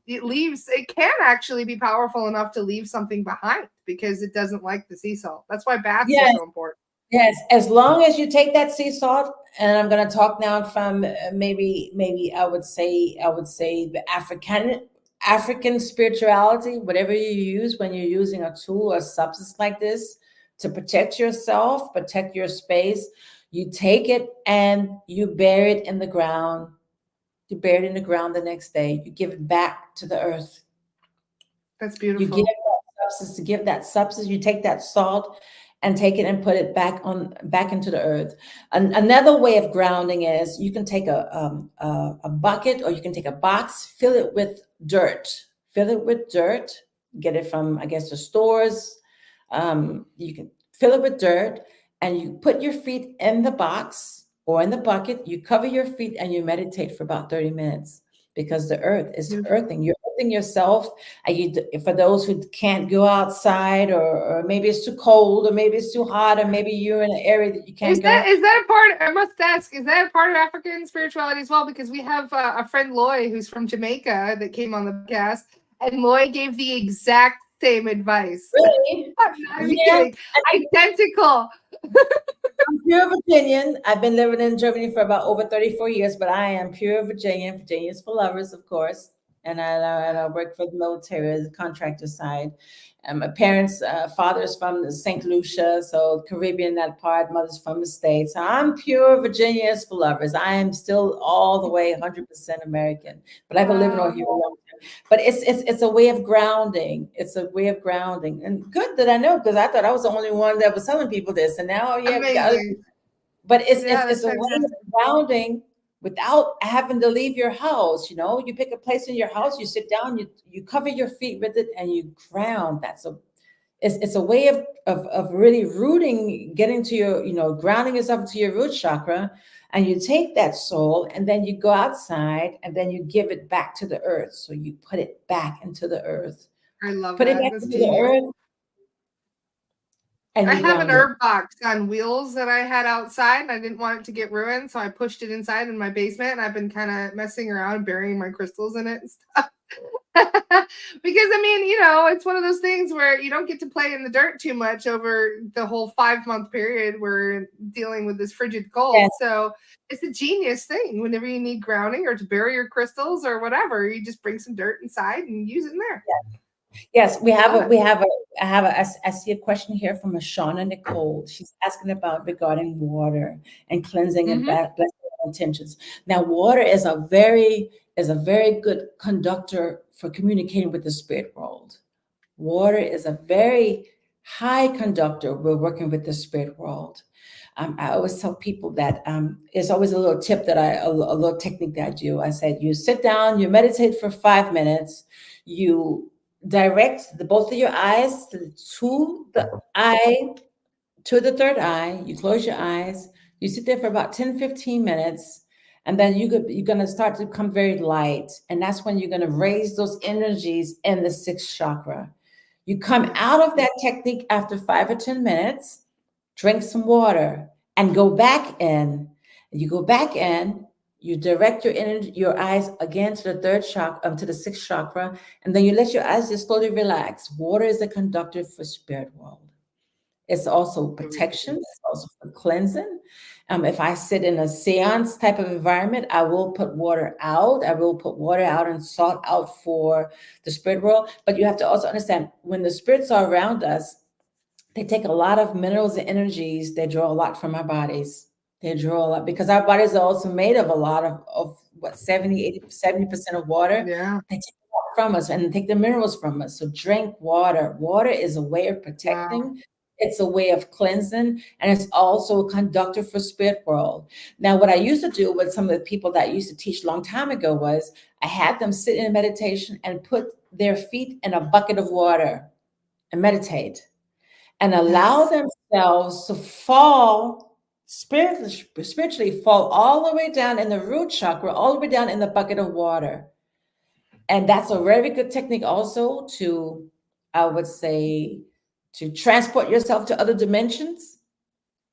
it can actually be powerful enough to leave something behind because it doesn't like the sea salt. That's why baths are Yes, so important. yes. As long as you take that sea salt, and I'm going to talk now from maybe I would say the African spirituality, whatever you use when you're using a tool or substance like this to protect yourself, protect your space. You take it and you bury it in the ground. You bury it in the ground the next day. You give it back to the earth. That's You give beautiful. that substance to give that substance. You take that salt and take it and put it back into the earth. Another way of grounding is you can take a bucket, or you can take a box, fill it with dirt. Fill it with dirt. Get it from, I guess, the stores. You can fill it with dirt, and you put your feet in the box or in the bucket. You cover your feet and you meditate for about 30 minutes, because the earth is Beautiful. earthing. You're earthing yourself. For those who can't go outside, or maybe it's too cold, or maybe it's too hot, or maybe you're in an area that you can't go. Is that a part? I must ask. Is that a part of African spirituality as well? Because we have a friend Loy who's from Jamaica that came on the podcast, and Loy gave the exact same advice. Really? I'm not even Yeah. kidding. Identical. I'm pure Virginian. I've been living in Germany for about over 34 years, but I am pure Virginian. Virginia's for lovers, of course. And I work for the military as a contractor side. And my parents, father's from St. Lucia, so Caribbean, that part. Mother's from the States. So I'm pure Virginia's for lovers. I am still all the way 100% American, but I've been living over Wow. here a long time. But it's a way of grounding. It's a way of grounding, and good that I know, because I thought I was the only one that was telling people this, and now yeah, Amazing. but Yeah, it's that's a way of fantastic. grounding without having to leave your house. You pick a place in your house, you sit down, you cover your feet with it, and you ground. It's a way of really rooting, getting to your, grounding yourself to your root chakra. And you take that soul, and then you go outside, and then you give it back to the earth. So you put it back into the earth. I love Put it that. back That's into the genius. earth. and I you have an ground it. herb box on wheels that I had outside, and I didn't want it to get ruined, so I pushed it inside in my basement, and I've been kind of messing around, burying my crystals in it and stuff. Because I mean, it's one of those things where you don't get to play in the dirt too much over the whole 5-month period we're dealing with this frigid cold. Yes, So it's a genius thing. Whenever you need grounding or to bury your crystals or whatever, you just bring some dirt inside and use it in there. yes, Love it. I see a question here from a Shauna Nicole. She's asking about regarding water and cleansing and Hmm. blessing intentions. Now, water is a very good conductor for communicating with the spirit world. Water is a very high conductor. We're working with the spirit world. I always tell people that it's always a little tip a little technique that I do. I said, you sit down, you meditate for 5 minutes, you direct both of your eyes to the eye, to the third eye, you close your eyes, you sit there for about 10, 15 minutes, and then you're going to start to become very light. And that's when you're going to raise those energies in the sixth chakra. You come Yes. out of that technique after 5 or 10 minutes, drink some water, and go back in. You go back in, you direct your energy, your eyes again to the third chakra, to the sixth chakra, and then you let your eyes just slowly relax. Water is a conductor for spirit world. It's also Very protection. cool. It's also for cleansing. If I sit in a seance type of environment, I will put water out. I will put water out and salt out for the spirit world. But you have to also understand when the spirits are around us, they take a lot of minerals and energies. They draw a lot from our bodies. They draw a lot because our bodies are also made of a lot of what 70, 80, 70% of water. Yeah. They take a lot from us and take the minerals from us. So drink water. Water is a way of Wow. protecting. It's a way of cleansing, and it's also a conductor for spirit world. Now, what I used to do with some of the people that I used to teach a long time ago was I had them sit in meditation and put their feet in a bucket of water and meditate and allow Yes. themselves to fall spiritually fall all the way down in the root chakra, all the way down in the bucket of water. And that's a very good technique also to, I would say, to transport yourself to other dimensions.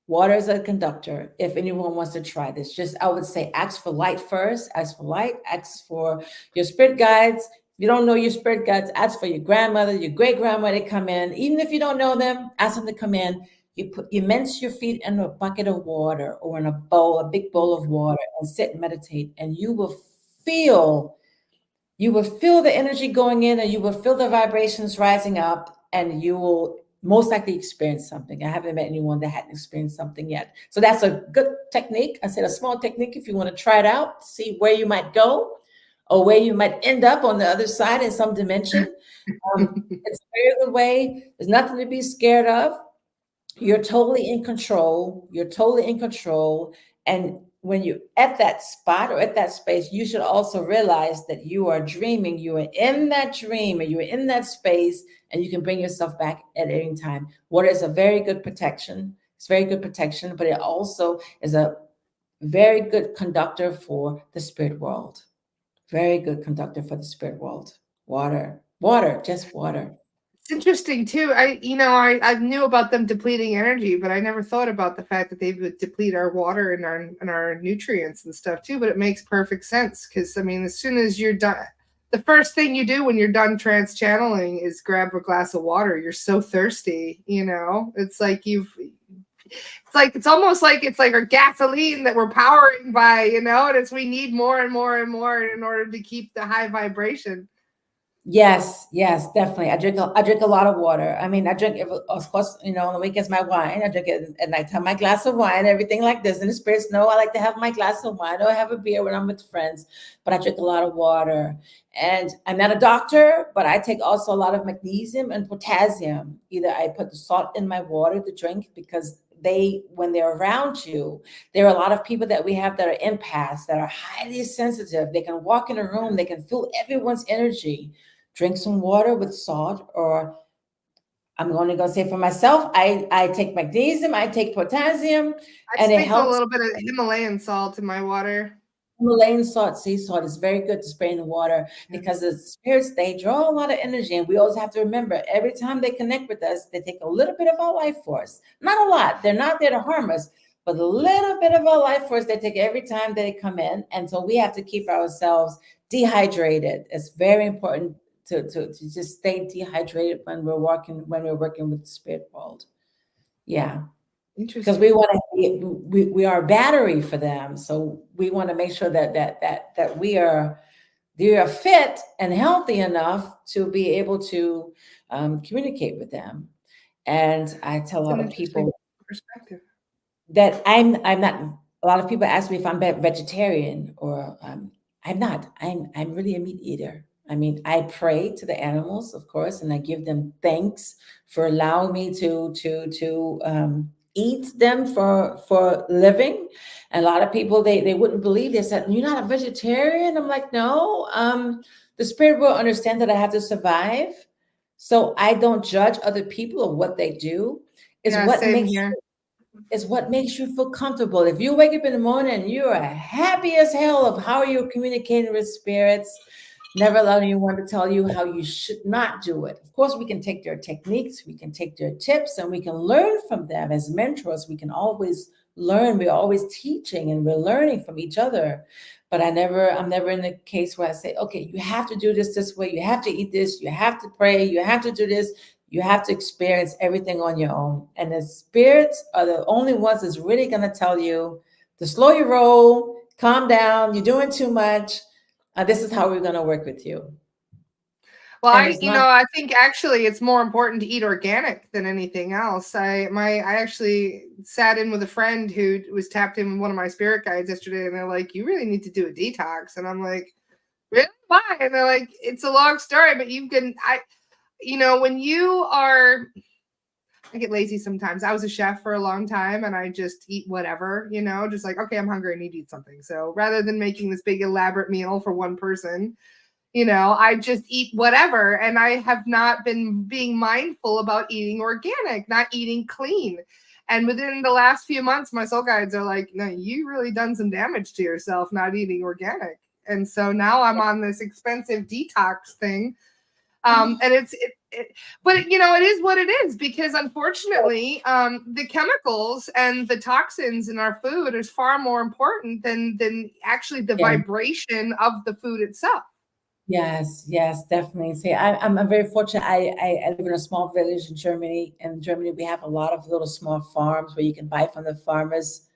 Water is a conductor. If anyone wants to try this, just I would say ask for light first, ask for light, ask for your spirit guides. If you don't know your spirit guides, ask for your grandmother, your great grandmother to come in. Even if you don't know them, ask them to come in. You mince your feet in a bucket of water or in a bowl, a big bowl of water, and sit and meditate, and feel you will feel the energy going in and you will feel the vibrations rising up and you will most likely experience something. I haven't met anyone that hadn't experienced something yet. So that's a good technique. I said a small technique if you want to try it out, see where you might go or where you might end up on the other side in some dimension. It's a very good way. There's nothing to be scared of. You're totally in control. You're totally in control. And when you're at that spot or at that space, you should also realize that you are dreaming. You are in that dream and you are in that space, and you can bring yourself back at any time. Water is a very good protection. It's very good protection, but it also is a very good conductor for the spirit world. Very good conductor for the spirit world. Water, just water. It's interesting too. I knew about them depleting energy, but I never thought about the fact that they would deplete our water and our nutrients and stuff too. But it makes perfect sense because I mean, as soon as you're done, the first thing you do when you're done trance channeling is grab a glass of water. You're so thirsty, It's like it's almost like it's like our gasoline that we're powering by, and we need more and more and more in order to keep the high vibration. Yes, yes, definitely. I drink a lot of water. I mean, I drink, of course, on the weekends, my wine. I drink it at nighttime, my glass of wine, everything like this. And the spirits know I like to have my glass of wine or have a beer when I'm with friends, but I drink a lot of water. And I'm not a doctor, but I take also a lot of magnesium and potassium. Either I put the salt in my water to drink because when they're around you, there are a lot of people that we have that are empaths, that are highly sensitive. They can walk in a room, they can feel everyone's energy. Drink some water with salt, or I'm only going to say for myself, I take magnesium, I take potassium, I and it sprinkle a helps. little bit of Himalayan salt in my water. Himalayan salt, sea salt is very good to spray in the water Yeah. because the spirits, they draw a lot of energy. And we always have to remember every time they connect with us, they take a little bit of our life force. Not a lot. They're not there to harm us, but a little bit of our life force they take every time they come in. And so we have to keep ourselves dehydrated. It's very important to just stay dehydrated when we're working with the spirit world. Yeah, because Interesting. we want to we are a battery for them, so we want to make sure that we are fit and healthy enough to be able to communicate with them. And I tell a It's lot an of interesting people perspective. that I'm not. A lot of people ask me if I'm vegetarian or I'm not. I'm really a meat eater. I mean, I pray to the animals, of course, and I give them thanks for allowing me to eat them for living. And a lot of people they wouldn't believe this. That you're not a vegetarian. I'm like, no. The spirit will understand that I have to survive, so I don't judge other people of what they do. Is Yeah, what same makes here. is what makes you feel comfortable. If you wake up in the morning and you are happy as hell of how you're communicating with spirits, never allow anyone to tell you how you should not do it. Of course, we can take their techniques, we can take their tips, and we can learn from them as mentors. We can always learn. We're always teaching and we're learning from each other. But I'm never in the case where I say, okay, you have to do this way, you have to eat this, you have to pray, you have to do this. You have to experience everything on your own. And the spirits are the only ones that's really going to tell you to slow your roll, calm down, you're doing too much. This is how we're going to work with you. Well, And it's not. I think actually it's more important to eat organic than anything else. I actually sat in with a friend who was tapped in with one of my spirit guides yesterday, and they're like, "You really need to do a detox." And I'm like, "Really? Why?" And they're like, "It's a long story, but when you are." I get lazy sometimes. I was a chef for a long time and I just eat whatever, just like, okay, I'm hungry, I need to eat something. So rather than making this big elaborate meal for one person, I just eat whatever. And I have not been being mindful about eating organic, not eating clean. And within the last few months, my soul guides are like, no, you really done some damage to yourself not eating organic. And so now I'm on this expensive detox thing. And but it is what it is, because unfortunately, the chemicals and the toxins in our food is far more important than actually the Yeah. vibration of the food itself. Yes, yes, definitely. See, I'm very fortunate. I live in a small village in Germany. In Germany, we have a lot of little small farms where you can buy from the farmers.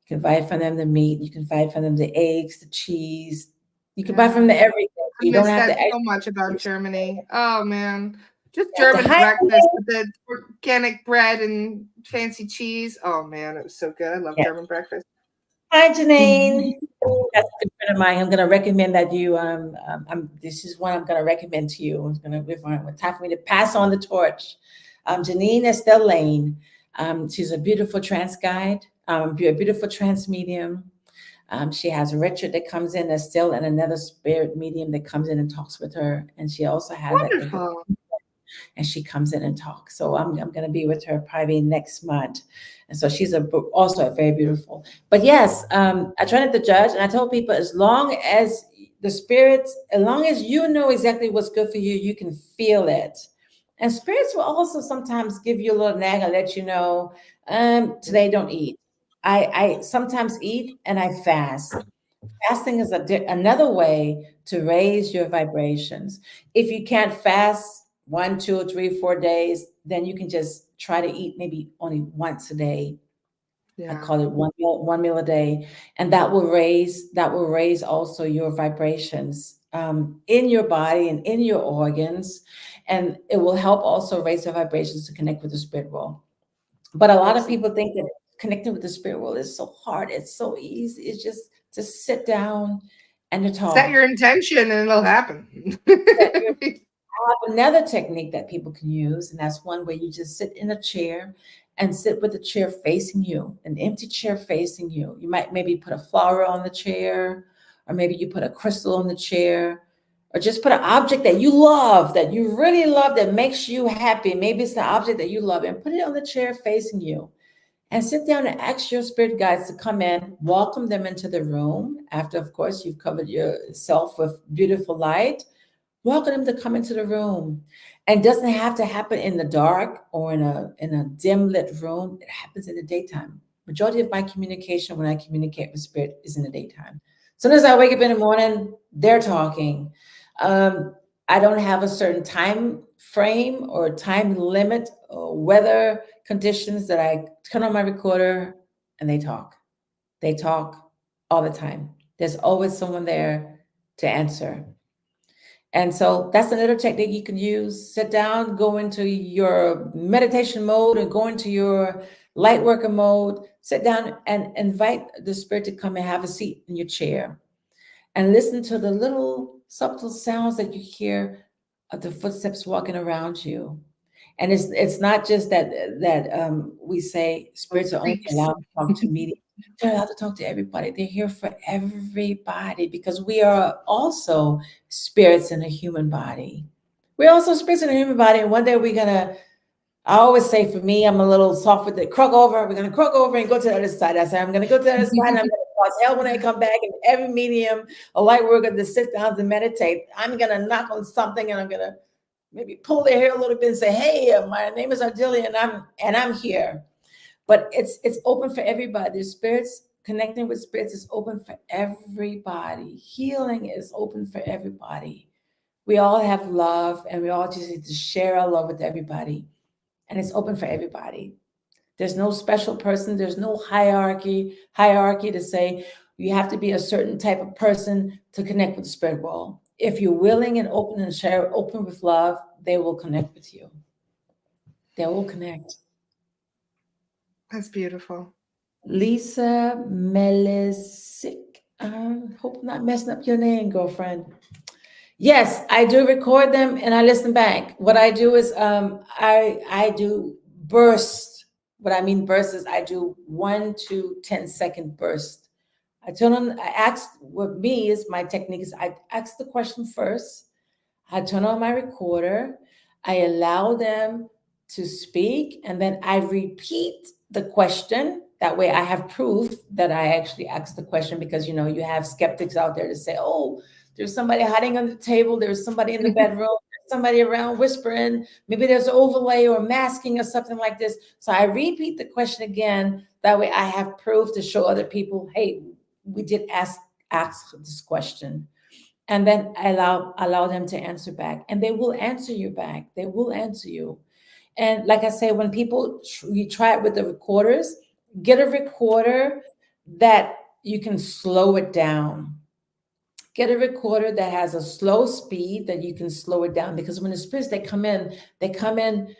You can buy from them the meat. You can buy from them the eggs, the cheese. You can buy Yeah, from them everything. I You don't miss have that to so much about actually. Germany. Oh man, just You have to German hide. breakfast with the organic bread and fancy cheese. Oh man, it was so good. I love Yeah. German breakfast. Hi, Janine. That's a good friend of mine. I'm going to recommend that you. This is one I'm going to recommend to you. I'm going to. It's time for me to pass on the torch. Janine Estelle Lane. She's a beautiful trance guide. A beautiful trance medium. She has Richard that comes in that's still and another spirit medium that comes in and talks with her. And she also has, I think, Wonderful. and she comes in and talks. So I'm going to be with her probably next month. And so she's also very beautiful. But yes, I try not to judge. And I tell people, as long as the spirits, as long as you know exactly what's good for you, you can feel it. And spirits will also sometimes give you a little nag and let you know, today don't eat. I sometimes eat and I fast. Fasting is another way to raise your vibrations. If you can't fast 1, 2, 3, 4 days, then you can just try to eat maybe only once a day. I Yeah. call it one meal a day, and that will raise also your vibrations in your body and in your organs, and it will help also raise the vibrations to connect with the spirit world. But a lot of Excellent. people think that connecting with the spirit world is so hard. It's so easy. It's just to sit down and to Set talk. your intention and it'll happen. Set your I have another technique that people can use, and that's one where you just sit in a chair and sit with the chair facing you, an empty chair facing you. You might maybe put a flower on the chair, or maybe you put a crystal on the chair, or just put an object that you love, that you really love, that makes you happy. Maybe it's the object that you love, and put it on the chair facing you. and sit down and ask your spirit guides to come in, welcome them into the room. After, of course, you've covered yourself with beautiful light, welcome them to come into the room. And it doesn't have to happen in the dark or in a dim lit room. It happens in the daytime. Majority of my communication when I communicate with spirit is in the daytime. As soon as I wake up in the morning, they're talking. Um, I don't have a certain time frame or time limit or weather conditions that I turn on my recorder and they talk. They talk all the time. There's always someone there to answer. And so that's another technique you can use. Sit down, go into your meditation mode and go into your light worker mode. Sit down and invite the spirit to come and have a seat in your chair and listen to the little subtle sounds that you hear of the footsteps walking around you. And it's not just that we say spirits are only Creeps. allowed to talk to me. They're allowed to talk to everybody. They're here for everybody because we are also spirits in a human body. We're also spirits in a human body, and one day we're gonna. I always say, for me, I'm a little soft with it. Croak over. We're gonna croak over and go to the other side. I say I'm gonna go to the other side, and I'm gonna cause hell when I come back. And every medium, a light worker, to sit down to meditate, I'm gonna knock on something, and I'm gonna maybe pull their hair a little bit and say, "Hey, my name is Ardelia, and I'm here." But it's open for everybody. The spirits connecting with spirits is open for everybody. Healing is open for everybody. We all have love, and we all just need to share our love with everybody, and it's open for everybody. There's no special person. There's no hierarchy to say you have to be a certain type of person to connect with the spirit world. If you're willing and open and share open with love, they will connect with you. They will connect. That's beautiful. Lisa Melisic. Hope I'm not messing up your name, girlfriend. Yes, I do record them and I listen back. What I do is I do bursts. What I mean bursts is I do 1 to 10 second burst. I ask, what me is my technique is I ask the question first. I turn on my recorder. I allow them to speak, and then I repeat the question. That way, I have proof that I actually asked the question because you have skeptics out there to say, "Oh, there's somebody hiding under the table. There's somebody in the bedroom. There's somebody around whispering. Maybe there's an overlay or masking or something like this." So I repeat the question again. That way, I have proof to show other people, "Hey, we did ask this question." And then I allow them to answer back, and they will answer you back. They will answer you. And like I say, when people you try it with the recorders, get a recorder that you can slow it down. Get a recorder that has a slow speed that you can slow it down, because when the spirits they come in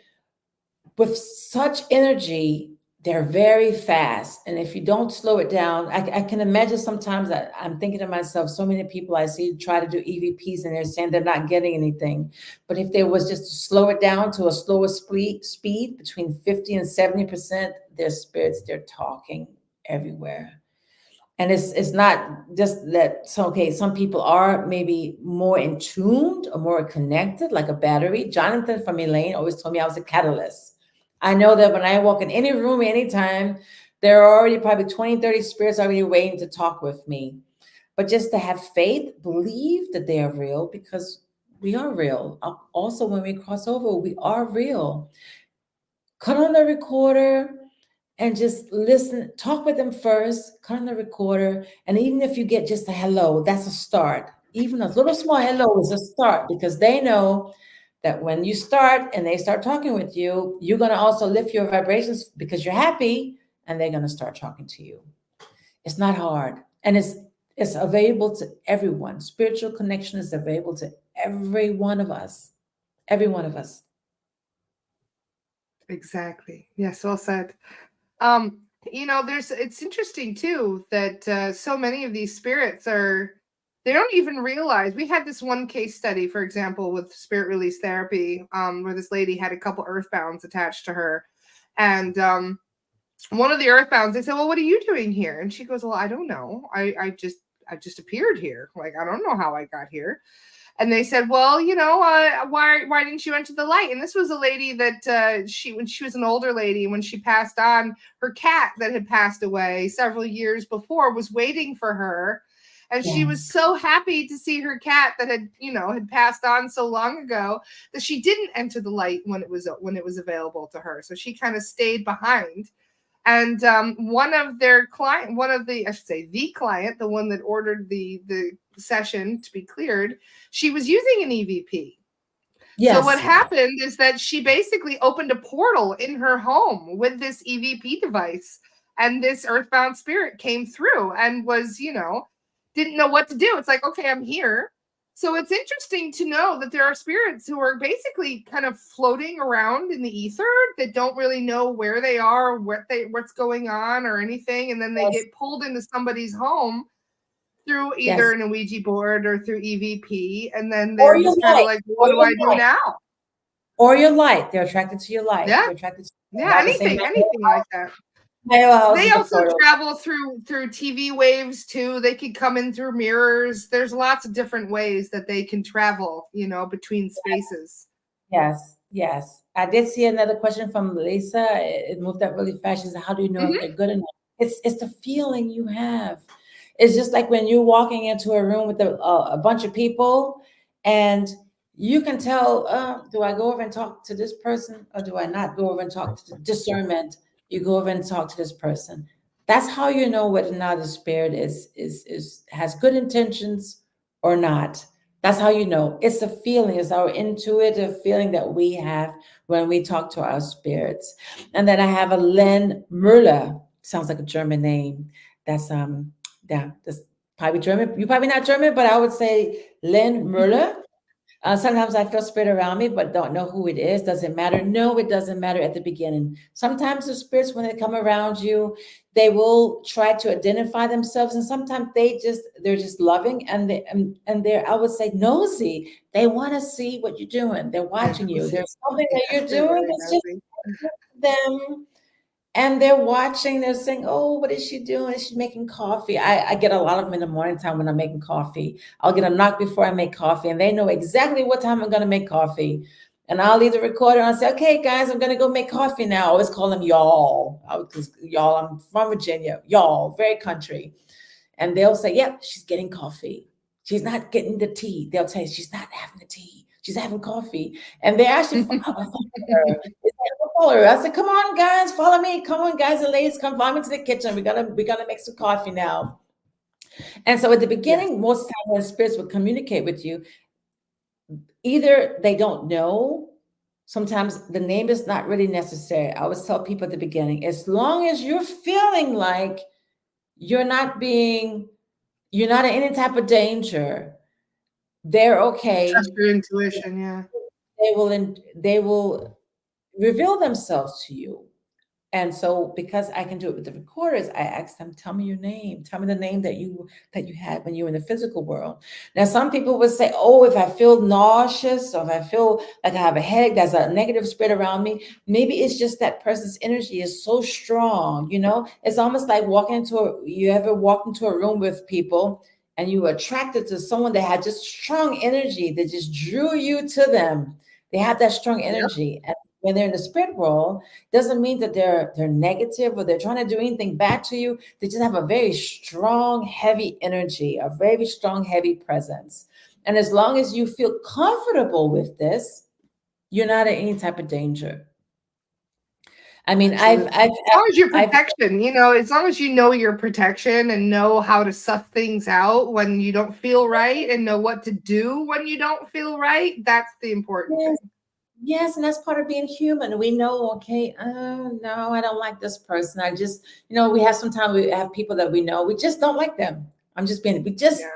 with such energy. They're very fast, and if you don't slow it down, I can imagine sometimes that I'm thinking to myself, so many people I see try to do EVPs and they're saying they're not getting anything. But if there was just to slow it down to a slower speed between 50 and 70%, their spirits, they're talking everywhere. And it's not just that. So okay, some people are maybe more in tuned or more connected, like a battery. Jonathan from Elaine always told me I was a catalyst. I know that when I walk in any room anytime, there are already probably 20, 30 spirits already waiting to talk with me. But just to have faith, believe that they are real, because we are real. Also, when we cross over, we are real. Cut on the recorder and just listen, talk with them first, cut on the recorder. And even if you get just a hello, that's a start. Even a little small hello is a start, because they know that when you start and they start talking with you, you're going to also lift your vibrations because you're happy, and they're going to start talking to you. It's not hard. And it's available to everyone. Spiritual connection is available to every one of us. Every one of us. Exactly. Yes, well said. It's interesting too that so many of these spirits they don't even realize. We had this one case study, for example, with spirit release therapy, where this lady had a couple earthbounds attached to her. And one of the earthbounds, they said, "Well, what are you doing here?" And she goes, "Well, I don't know. I just appeared here. Like, I don't know how I got here." And they said, well, why didn't you enter the light? And this was a lady that when she was an older lady, when she passed on, her cat that had passed away several years before was waiting for her. And she was Yes. so happy to see her cat that had passed on so long ago, that she didn't enter the light when it was available to her. So she kind of stayed behind. And I should say, the client, the one that ordered the session to be cleared, she was using an EVP. So what Yes. happened is that she basically opened a portal in her home with this EVP device, and this earthbound spirit came through and didn't know what to do. It's like, okay, I'm here. So it's interesting to know that there are spirits who are basically kind of floating around in the ether that don't really know where they are, what's going on or anything, and then they Yes. get pulled into somebody's home through either Yes. an Ouija board or through EVP, and then Or they're your just kind of light. like, well, what Or do your I do light. now? Or your light. They're attracted to your light. Yeah, They're attracted to yeah, I would say anything like that. my whole house They is a also portal. travel through TV waves too. They could come in through mirrors. There's lots of different ways that they can travel, between spaces. Yes, yes. I did see another question from Lisa. It moved up really fast. She said, "How do you know if Hmm. they're good enough?" It's the feeling you have. It's just like when you're walking into a room with a bunch of people, and you can tell, do I go over and talk to this person, or do I not go over and talk to the discernment? You go over and talk to this person. That's how you know whether or not the spirit is has good intentions or not. That's how you know. It's a feeling, it's our intuitive feeling that we have when we talk to our spirits. And then I have a Len Merle. Sounds like a German name. That's yeah, that's probably German. You're probably not German, but I would say Len Merle. Sometimes I feel spirit around me, but don't know who it is. Does it matter? No, it doesn't matter at the beginning. Sometimes the spirits, when they come around you, they will try to identify themselves, and sometimes they're just loving, and they're, I would say, nosy. They want to see what you're doing. They're They're watching you. nosy. There's something that Yeah, you're they're doing very that's just nosy. them, and they're watching, they're saying, "Oh, what is she doing? Is she making coffee?" I get a lot of them in the morning time when I'm making coffee. I'll get a knock before I make coffee, and they know exactly what time I'm gonna make coffee. And I'll leave the recorder and I'll say, "Okay, guys, I'm gonna go make coffee now." I always call them y'all. Because y'all, I'm from Virginia, y'all, very country. And they'll say, "Yep, she's getting coffee. She's not getting the tea." They'll tell you she's not having the tea. She's having coffee. And they actually follow her. It's like, follow her. I said, "Come on, guys, follow me. Come on, guys and ladies, come follow me to the kitchen. We're gonna make some coffee now." And so at the Yes. beginning, most times when spirits would communicate with you, either they don't know, sometimes the name is not really necessary. I always tell people at the beginning, as long as you're feeling like you're not being, you're not in any type of danger, they're Trust okay. your intuition. Yeah. They will reveal themselves to you. And so because I can do it with the recorders, I ask them, "Tell me your name. Tell me the name that you had when you were in the physical world." Now, some people would say, "Oh, if I feel nauseous or if I feel like I have a headache, there's a negative spirit around me." Maybe it's just that person's energy is so strong, It's almost like you ever walked into a room with people and you were attracted to someone that had just strong energy that just drew you to them. They have that strong Yep. energy. And when they're in the spirit world, doesn't mean that they're negative or they're trying to do anything bad to you. They just have a very strong, heavy energy, a very strong, heavy presence. And as long as you feel comfortable with this, you're not in any type of danger. I mean, Absolutely. I've, As long as your I've, protection, as long as you know your protection and know how to suss things out when you don't feel right and know what to do when you don't feel right, that's the important yes, thing. yes, and that's part of being human. We know, okay, no, I don't like this person. We have sometimes we have people that we know, we just don't like them. Yeah.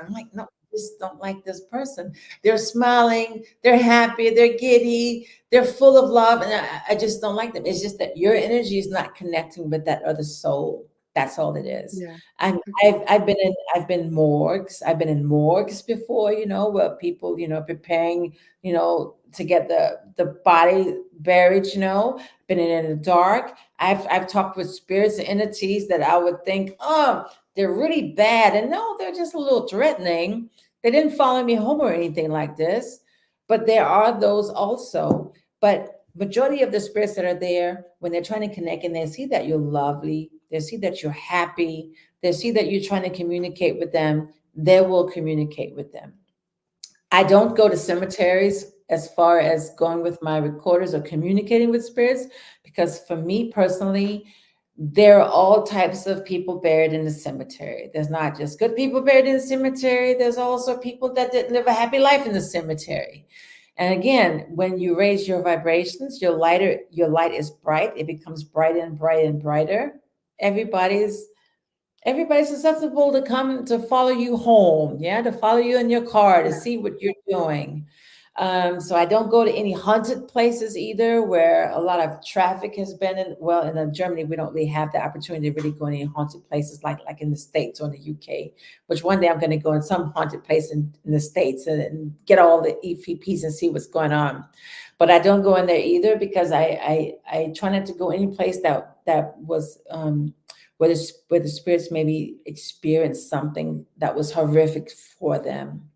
I'm like, no, we just don't like this person. They're smiling, they're happy, they're giddy, they're full of love, and I just don't like them. It's just that your energy is not connecting with that other soul. That's all it is. Yeah. And Agreed. I've been in morgues before, where people, preparing, to get the body buried, been in the dark. I've talked with spirits and entities that I would think, oh, they're really bad. And no, they're just a little threatening. They didn't follow me home or anything like this, but there are those also. But majority of the spirits that are there, when they're trying to connect and they see that you're lovely, they see that you're happy, they see that you're trying to communicate with them, they will communicate with them. I don't go to cemeteries as far as going with my recorders or communicating with spirits, because for me personally, there are all types of people buried in the cemetery. There's not just good people buried in the cemetery, there's also people that didn't live a happy life in the cemetery. And again, when you raise your vibrations, your light is bright, it becomes brighter and brighter and brighter. Everybody's everybody's susceptible to come to follow you home, yeah, to follow you in your car, to Yeah. see what you're doing. So I don't go to any haunted places either, where a lot of traffic has been in. Well, in Germany, we don't really have the opportunity to really go to any haunted places like in the States or in the UK. Which one day I'm going to go in some haunted place in the States and get all the EVPs and see what's going on. But I don't go in there either, because I try not to go any place that was where the spirits maybe experienced something that was horrific for them.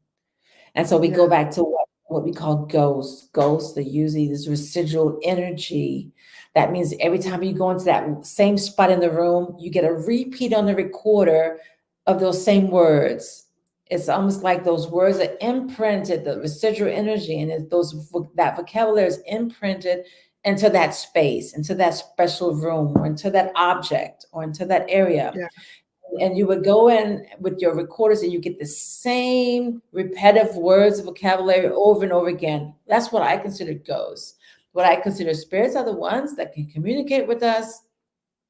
And so we go Yeah. back to what we call ghosts. Ghosts are usually this residual energy. That means every time you go into that same spot in the room, you get a repeat on the recorder of those same words. It's almost like those words are imprinted, the residual energy, and that vocabulary is imprinted into that space, into that special room, or into that object, or into that area. Yeah. And you would go in with your recorders and you get the same repetitive words, vocabulary over and over again. That's what I consider ghosts. What I consider spirits are the ones that can communicate with us,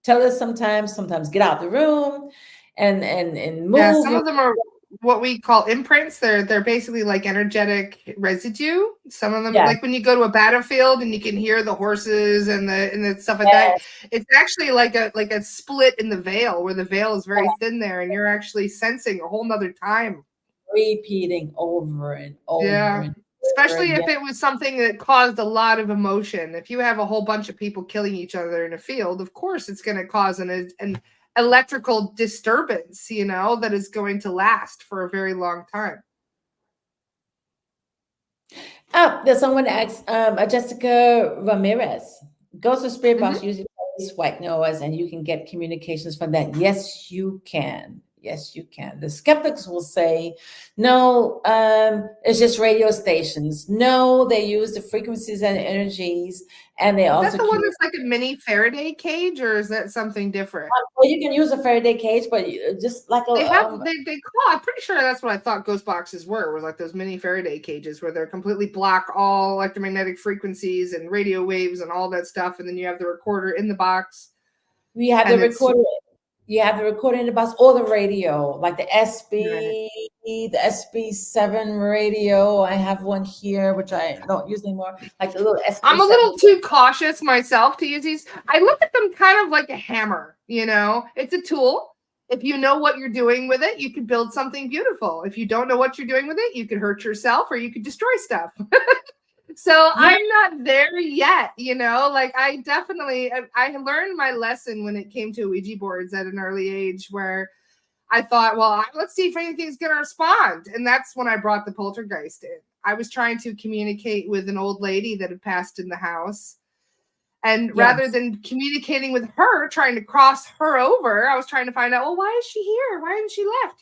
tell us sometimes get out the room and Yeah, move. some of them are what we call imprints. They're basically like energetic residue. Some of them, Yeah, like when you go to a battlefield and you can hear the horses and the stuff like that. yes, It's actually like a split in the veil, where the veil is very thin there, and you're actually sensing a whole nother time. repeating over and over Yeah. and over Especially again. if it was something that caused a lot of emotion. If you have a whole bunch of people killing each other in a field, of course it's going to cause an electrical disturbance, that is going to last for a very long time. Oh, there's someone asked, Jessica Ramirez. Ghost or spirit box Mhm. usually plays white noise, and you can get communications from that. Yes, you can. Yes, you can. The skeptics will say, no, it's just radio stations. No, they use the frequencies and energies, and they Is that also the one communicate. that's like a mini Faraday cage, or is that something different? Well, you can use a Faraday cage, but just like a They have they call. I'm pretty sure that's what I thought ghost boxes were. Was like those mini Faraday cages where they're completely block all electromagnetic frequencies and radio waves and all that stuff, and then you have the recorder in the box, we have the and it's recorder. You have the recording in the box or the radio, like right. the SB7 radio. I have one here, which I don't use anymore, like the little I'm a SB7. little too cautious myself to use these. I look at them kind of like a hammer, It's a tool. If you know what you're doing with it, you can build something beautiful. If you don't know what you're doing with it, you could hurt yourself or you could destroy stuff. So Yeah, I'm not there yet, Like I learned my lesson when it came to Ouija boards at an early age, where I thought, well, let's see if anything's going to respond. And that's when I brought the poltergeist in. I was trying to communicate with an old lady that had passed in the house. And rather yes, than communicating with her, trying to cross her over, I was trying to find out, well, why is she here? Why hasn't she left?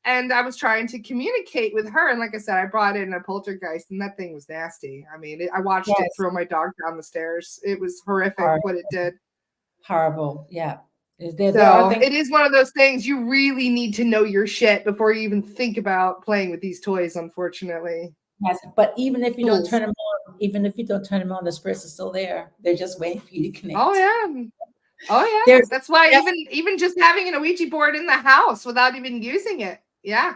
And I was trying to communicate with her. And like I said, I brought in a poltergeist, and that thing was nasty. I mean, I watched it yes, throw my dog down the stairs. It was horrific hor- what it did. horrible. Yeah, there are So things. it is one of those things you really need to know your shit before you even think about playing with these toys, unfortunately. Yes, but even if you don't Tools. turn them on, the spirits are still there. They're just waiting for you to Oh connect. yeah. Oh yeah. There's That's why yes, even just having an Ouija board in the house without even using it. Yeah.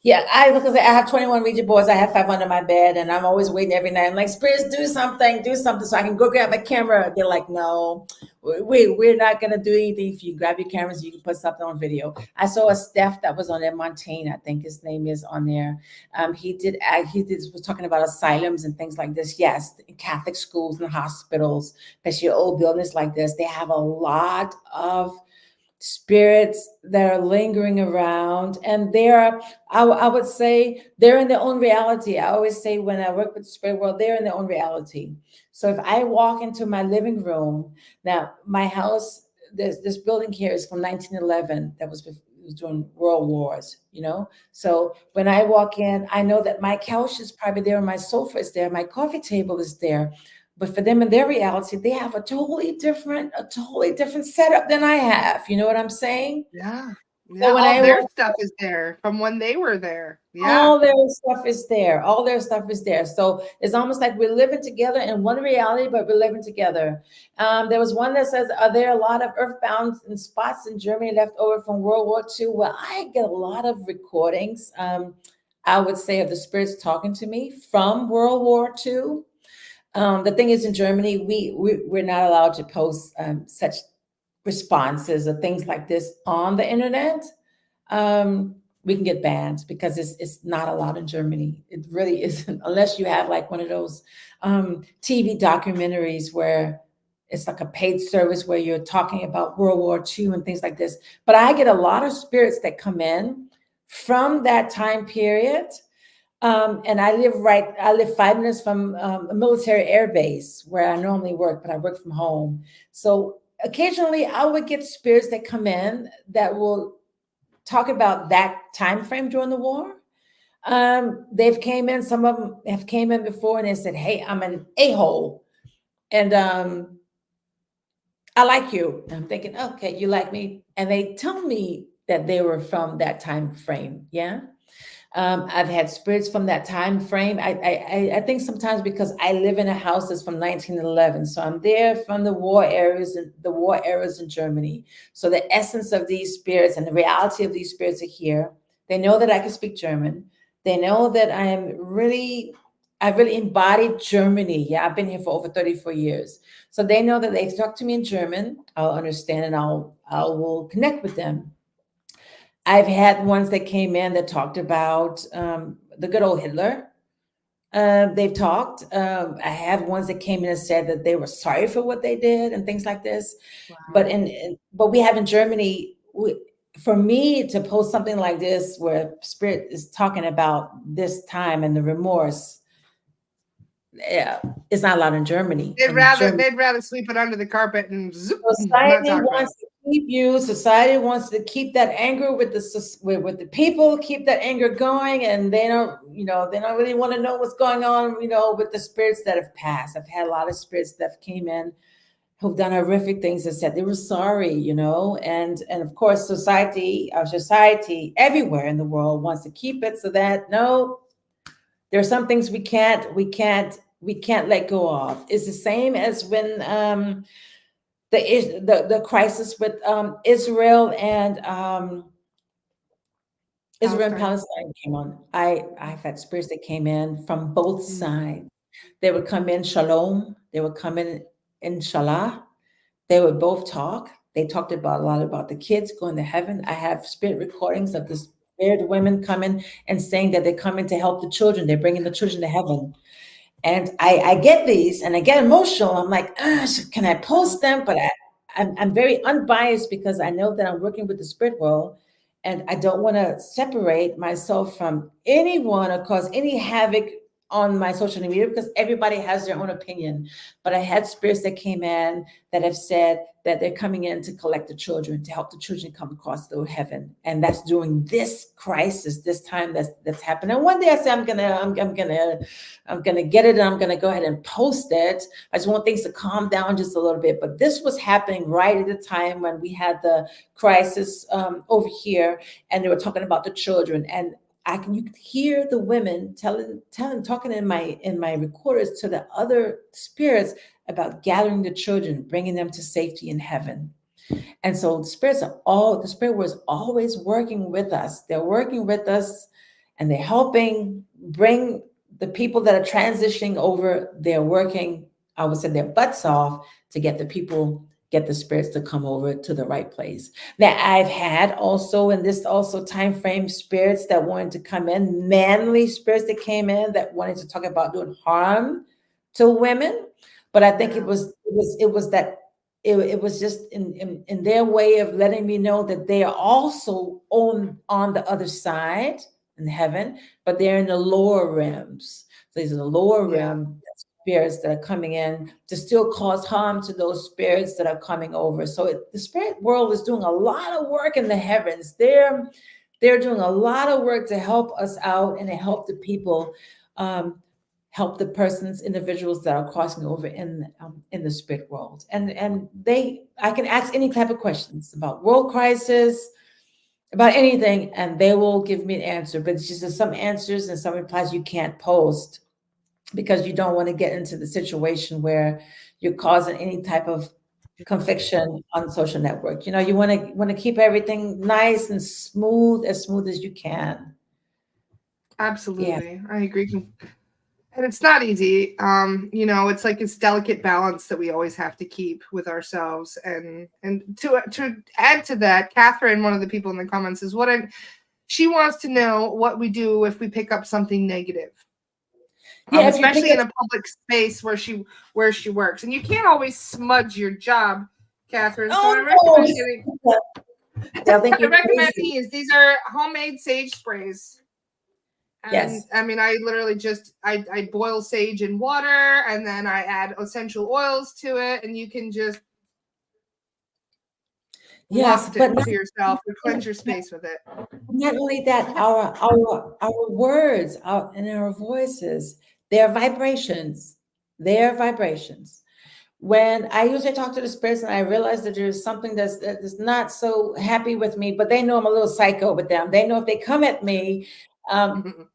yeah, because I have 21 Ouija boards. I have 5 under my bed, and I'm always waiting every night. I'm like, spirits, do something, so I can go grab my camera. They're like, no, we're not gonna do anything. If you grab your cameras, you can put something on video. I saw a staff that was on there, Montaigne, I think his name is on there. He was talking about asylums and things like this. Yes, Catholic schools and hospitals, especially old buildings like this, they have a lot of spirits that are lingering around, and they are, I would say, they're in their own reality. I always say when I work with the spirit world, they're in their own reality. So if I walk into my living room, now my house, this building here is from 1911. That was during world wars, so when I walk in, I know that my couch is probably there, my sofa is there, my coffee table is there. But for them in their reality, they have a totally different setup than I have. You know what I'm saying? Yeah. So Yeah. when All I their walk, stuff is there from when they were there. Yeah. all their stuff is there. All their stuff is there. So it's almost like we're living together in one reality, but we're living together. There was one that says, "Are there a lot of earthbound and spots in Germany left over from World War II?" Well, I get a lot of recordings. I would say of the spirits talking to me from World War II. The thing is, in Germany, we're not allowed to post such responses or things like this on the internet. We can get banned because it's not allowed in Germany. It really isn't, unless you have like one of those TV documentaries where it's like a paid service where you're talking about World War II and things like this. But I get a lot of spirits that come in from that time period, and I live 5 minutes from a military air base where I normally work, but I work from home. So occasionally I would get spirits that come in that will talk about that time frame during the war. They've came in, some of them have came in before and they said, "Hey, I'm an a-hole. And I like you." And I'm thinking, okay, you like me. And they tell me that they were from that time frame. Yeah. I've had spirits from that time frame. I think sometimes because I live in a house that's from 1911, so I'm there from the war eras in Germany. So the essence of these spirits and the reality of these spirits are here. They know that I can speak German. They know that I really embodied Germany. Yeah, I've been here for over 34 years. So they know that they talk to me in German. I'll understand and I will connect with them. I've had ones that came in that talked about the good old Hitler. They've talked. I have ones that came in and said that they were sorry for what they did and things like this. But Wow. but we have in Germany. For me to post something like this, where spirit is talking about this time and the remorse, yeah, it's not allowed in Germany. And Germany They'd rather sweep it under the carpet and zoop, not Society talk about it. wants to keep you. Society wants to keep that anger with with the people, keep that anger going, and they don't really want to know what's going on, with the spirits that have passed. I've had a lot of spirits that came in who've done horrific things and said they were sorry, and of course, our society everywhere in the world wants to keep it so that no, there are some things we can't let go of. It's the same as when the crisis with Israel and Israel and Palestine. Palestine came on. I've had spirits that came in from both Mm. sides. They would come in shalom. They would come in inshallah. They would both talk. They talked about a lot about the kids going to heaven. I have spirit recordings of the spirit women coming and saying that they're coming to help the children. They're bringing the children to heaven. And I get these and I get emotional. I'm like, can I post them? But I'm very unbiased because I know that I'm working with the spirit world and I don't want to separate myself from anyone or cause any havoc on my social media because everybody has their own opinion. But I had spirits that came in that have said that they're coming in to collect the children, to help the children come across to heaven. And that's during this crisis, this time that's happening. And one day I said, I'm gonna get it and I'm gonna go ahead and post it. I just want things to calm down just a little bit. But this was happening right at the time when we had the crisis over here, and they were talking about the children. And you could hear the women talking in my recorders to the other spirits about gathering the children, bringing them to safety in heaven. And so the spirit was always working with us. They're working with us and they're helping bring the people that are transitioning over. They're working, I would say, their butts off to get the spirits to come over to the right place. Now I've had also in this also time frame spirits that wanted to come in, manly spirits that came in that wanted to talk about doing harm to women. But I think Yeah. it was that it was just in their way of letting me know that they are also on the other side in heaven, but they're in the lower realms. So these are the lower Yeah, realm spirits that are coming in to still cause harm to those spirits that are coming over. So the spirit world is doing a lot of work in the heavens. They're doing a lot of work to help us out and to help the people, um, help the persons, individuals that are crossing over in the spirit world. And I can ask any type of questions about world crisis, about anything, and they will give me an answer. But it's just that some answers and some replies you can't post because you don't want to get into the situation where you're causing any type of conviction on social network. You want to keep everything nice and as smooth as you can. Yeah. absolutely. I agree. And it's not easy. It's like this delicate balance that we always have to keep with ourselves. And to add to that, Catherine, one of the people in the comments, is she wants to know what we do if we pick up something negative. Yeah, if you pick Especially up, in a public space where she works. And you can't always smudge your job, Catherine. So I recommend getting oh no, they'll think I you're recommend crazy. these are homemade sage sprays. And Yes. I mean, I literally just I boil sage in water, and then I add essential oils to it, and you can just Yes, waft it but to yourself or cleanse your space with it. not only that, our words, and our voices, they're vibrations. They're vibrations. When I usually talk to the spirits and I realize that there's something that is not so happy with me, but they know I'm a little psycho with them. They know if they come at me, um,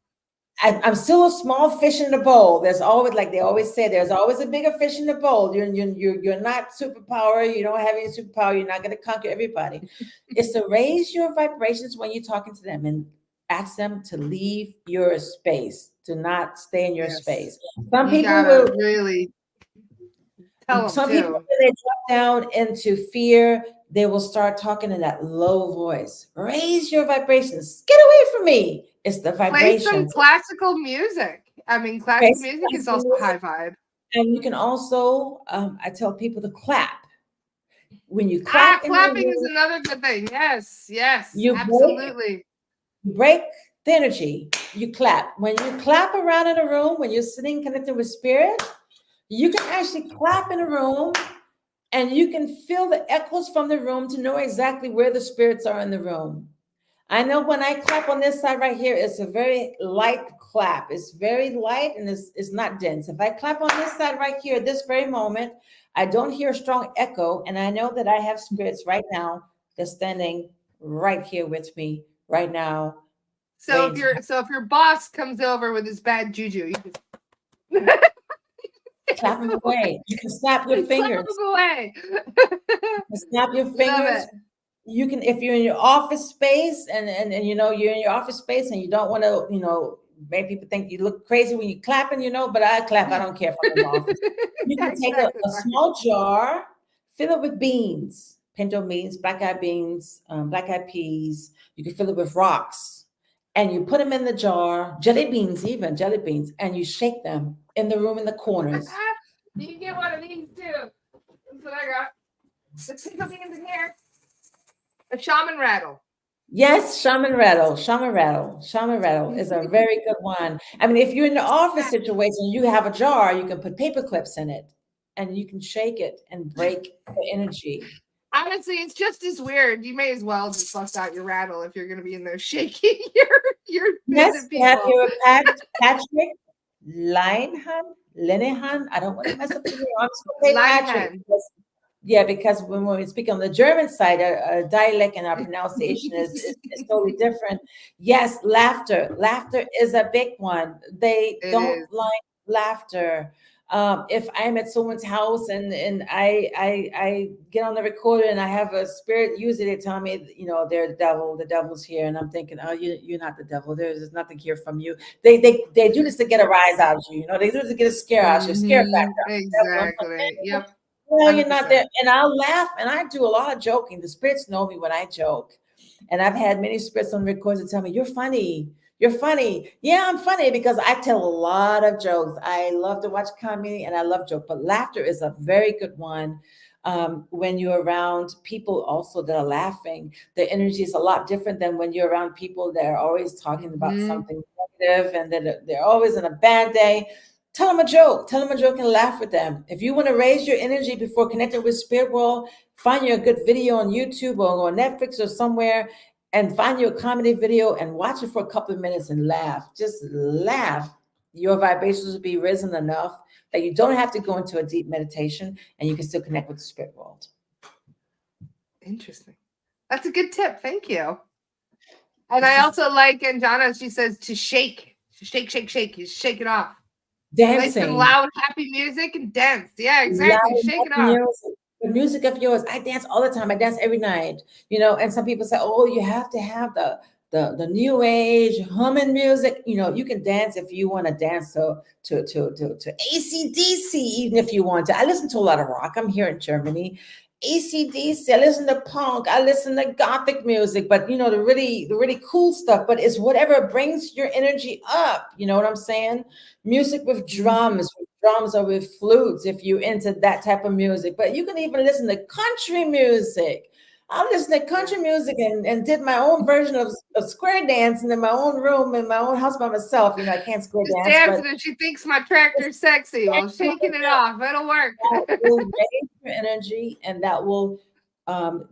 I'm still a small fish in the bowl. There's always, like they always say, there's always a bigger fish in the bowl. You're not superpower. You don't have any superpower. You're not going to conquer everybody. It's to raise your vibrations when you're talking to them and ask them to leave your space, to not stay in your Yes. space. Some You people gotta will. really tell them Some people, too. when they drop down into fear, they will start talking in that low voice. Raise your vibrations. Get away from me. It's the Play some vibrations. classical music. I mean, classical Basic music is classical also music. high vibe. And you can also, I tell people to clap. When you clap in the Clapping is room, another good thing. Yes, you absolutely. break the energy. You clap. When you clap around in a room, when you're sitting connected with spirit, you can actually clap in a room and you can feel the echoes from the room to know exactly where the spirits are in the room. I know when I clap on this side right here, it's a very light clap. It's very light and it's not dense. If I clap on this side right here, this very moment, I don't hear a strong echo. And I know that I have spirits right now that's standing right here with me right now, So waiting if to your boss comes over with his bad juju, you just clap them away. You can snap your slap fingers. him away. Snap your Love fingers. it. You can, if you're in your office space and you're in your office space and you don't want to, make people think you look crazy when you're clapping, but I clap. I don't care if I'm in the office. You can take Exactly. a small jar, fill it with beans, pinto beans, black eyed peas. You can fill it with rocks and you put them in the jar, jelly beans, and you shake them in the room in the corners. You can get one of these too. That's what I got. 6 beans in here. A shaman rattle. Yes, shaman rattle, shaman rattle, shaman rattle is a very good one. I mean, if you're in the office situation, you have a jar, you can put paper clips in it and you can shake it and break the energy. Honestly, it's just as weird. You may as well just bust out your rattle if you're going to be in there shaking your Yes, visit you have people. your Patrick Linehan. I don't want to mess up the name. I'm just going to say Patrick. Linehan. Yeah, because when we speak on the German side, our dialect and our pronunciation is totally different. Yes, laughter. Laughter is a big one. They It don't is. like laughter. If I'm at someone's house and I get on the recorder and I have a spirit, usually they tell me, they're the devil's here, and I'm thinking, oh, you're not the devil. There's nothing here from you. They do this to get a rise out of you. They do this to get a scare out of you, scare factor. Exactly. Yep. No, you're not 100%. there. And I'll laugh and I do a lot of joking. The spirits know me when I joke. And I've had many spirits on records that tell me, you're funny. You're funny. Yeah, I'm funny because I tell a lot of jokes. I love to watch comedy and I love joke, but laughter is a very good one. When you're around people also that are laughing, the energy is a lot different than when you're around people that are always talking about Mhm. something negative and that they're always in a bad day. Tell them a joke. Tell them a joke and laugh with them. If you want to raise your energy before connecting with spirit world, find you a good video on YouTube or on Netflix or somewhere, and find you a comedy video and watch it for a couple of minutes and laugh. Just laugh. Your vibrations will be risen enough that you don't have to go into a deep meditation and you can still connect with the spirit world. Interesting. That's a good tip. Thank you. And It's I just also like Anjana, she says to shake. Shake, shake, shake. You shake it off. Nice and dancing. loud, happy music and dance. Yeah, Loud exactly. Shake it off. music. The music of yours. I dance all the time. I dance every night. And some people say, "Oh, you have to have the new age humming music." You can dance if you want to dance to AC/DC, even if you want to. I listen to a lot of rock. I'm here in Germany. AC/DC. I listen to punk. I listen to gothic music, but the really cool stuff. But it's whatever brings your energy up. You know what I'm saying? Music with drums or with flutes if you're into that type of music. But you can even listen to country music. I listened to country music and did my own version of square dancing in my own room in my own house by myself. I can't square Just dance, but dancing and she thinks my tractor's sexy. Well, shaking it off. It'll work. that will raise your energy and that will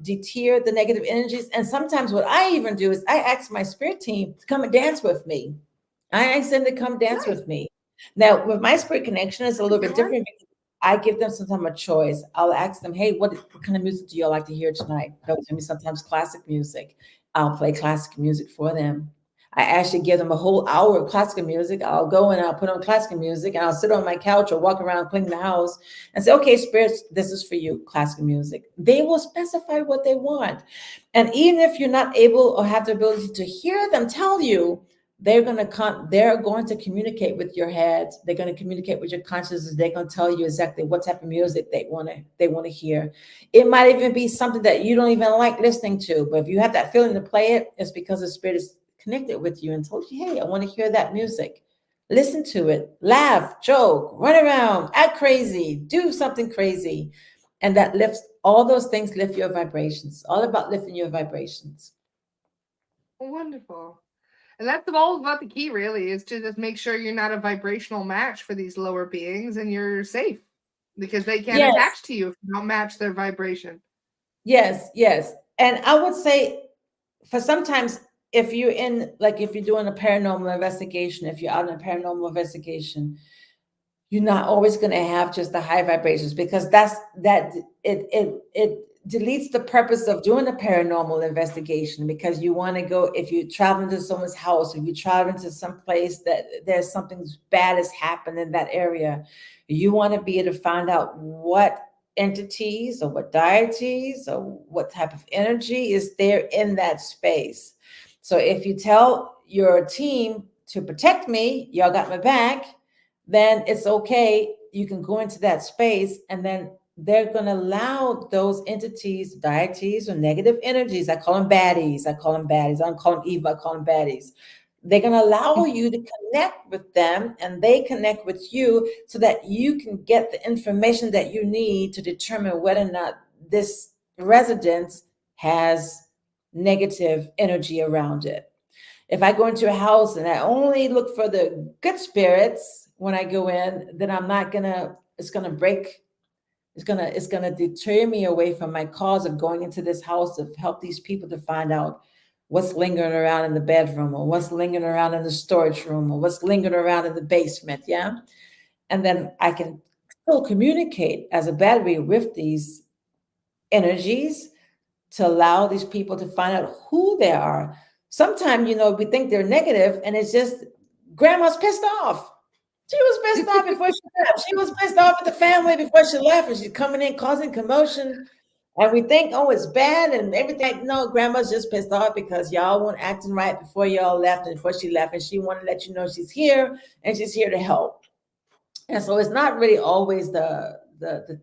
deter the negative energies. And sometimes what I even do is I ask my spirit team to come and dance with me. I ask them to come dance Nice. with me. Now, with my spirit connection, it's a little Good bit one. different because I give them sometimes a choice. I'll ask them, hey, what kind of music do you like to hear tonight? They'll tell me sometimes classic music. I'll play classic music for them. I actually give them a whole hour of classical music. I'll go and I'll put on classical music and I'll sit on my couch or walk around cleaning the house and say, okay, spirits, this is for you, classical music. They will specify what they want. And even if you're not able or have the ability to hear them tell you, they're going to communicate with your head. They're going to communicate with your consciousness. They're going to tell you exactly what type of music they want to hear. It might even be something that you don't even like listening to, but if you have that feeling to play it, it's because the spirit is connected with you and told you, hey, I want to hear that music. Listen to it, laugh, joke, run around, act crazy, do something crazy. And that lifts all those things, lift your vibrations. All about lifting your vibrations. Wonderful. And that's all about the key, really, is to just make sure you're not a vibrational match for these lower beings and you're safe because they can't Yes, attach to you if you don't match their vibration. yes, yes. And I would say for sometimes if you're doing a paranormal investigation, if you're out in a paranormal investigation, you're not always going to have just the high vibrations because it deletes the purpose of doing a paranormal investigation because you want to go if you travel into someone's house, if you travel into some place that there's something bad has happened in that area, you want to be able to find out what entities or what deities or what type of energy is there in that space. So if you tell your team to protect me, y'all got my back, then it's okay. You can go into that space and then they're going to allow those entities, deities, or negative energies. I call them baddies. I call them baddies. I don't call them evil. I call them baddies. They're going to allow you to connect with them and they connect with you so that you can get the information that you need to determine whether or not this residence has negative energy around it. If I go into a house and I only look for the good spirits when I go in, then I'm not gonna, it's gonna break, it's gonna deter me away from my cause of going into this house to help these people to find out what's lingering around in the bedroom or what's lingering around in the storage room or what's lingering around in the basement. Yeah. And then I can still communicate as a battery with these energies to allow these people to find out who they are. Sometimes, we think they're negative, and it's just grandma's pissed off. She was pissed off before she left. She was pissed off at the family before she left, and she's coming in causing commotion. And we think, oh, it's bad and everything. No, grandma's just pissed off because y'all weren't acting right before y'all left and before she left. And she wanted to let you know she's here and she's here to help. And so it's not really always the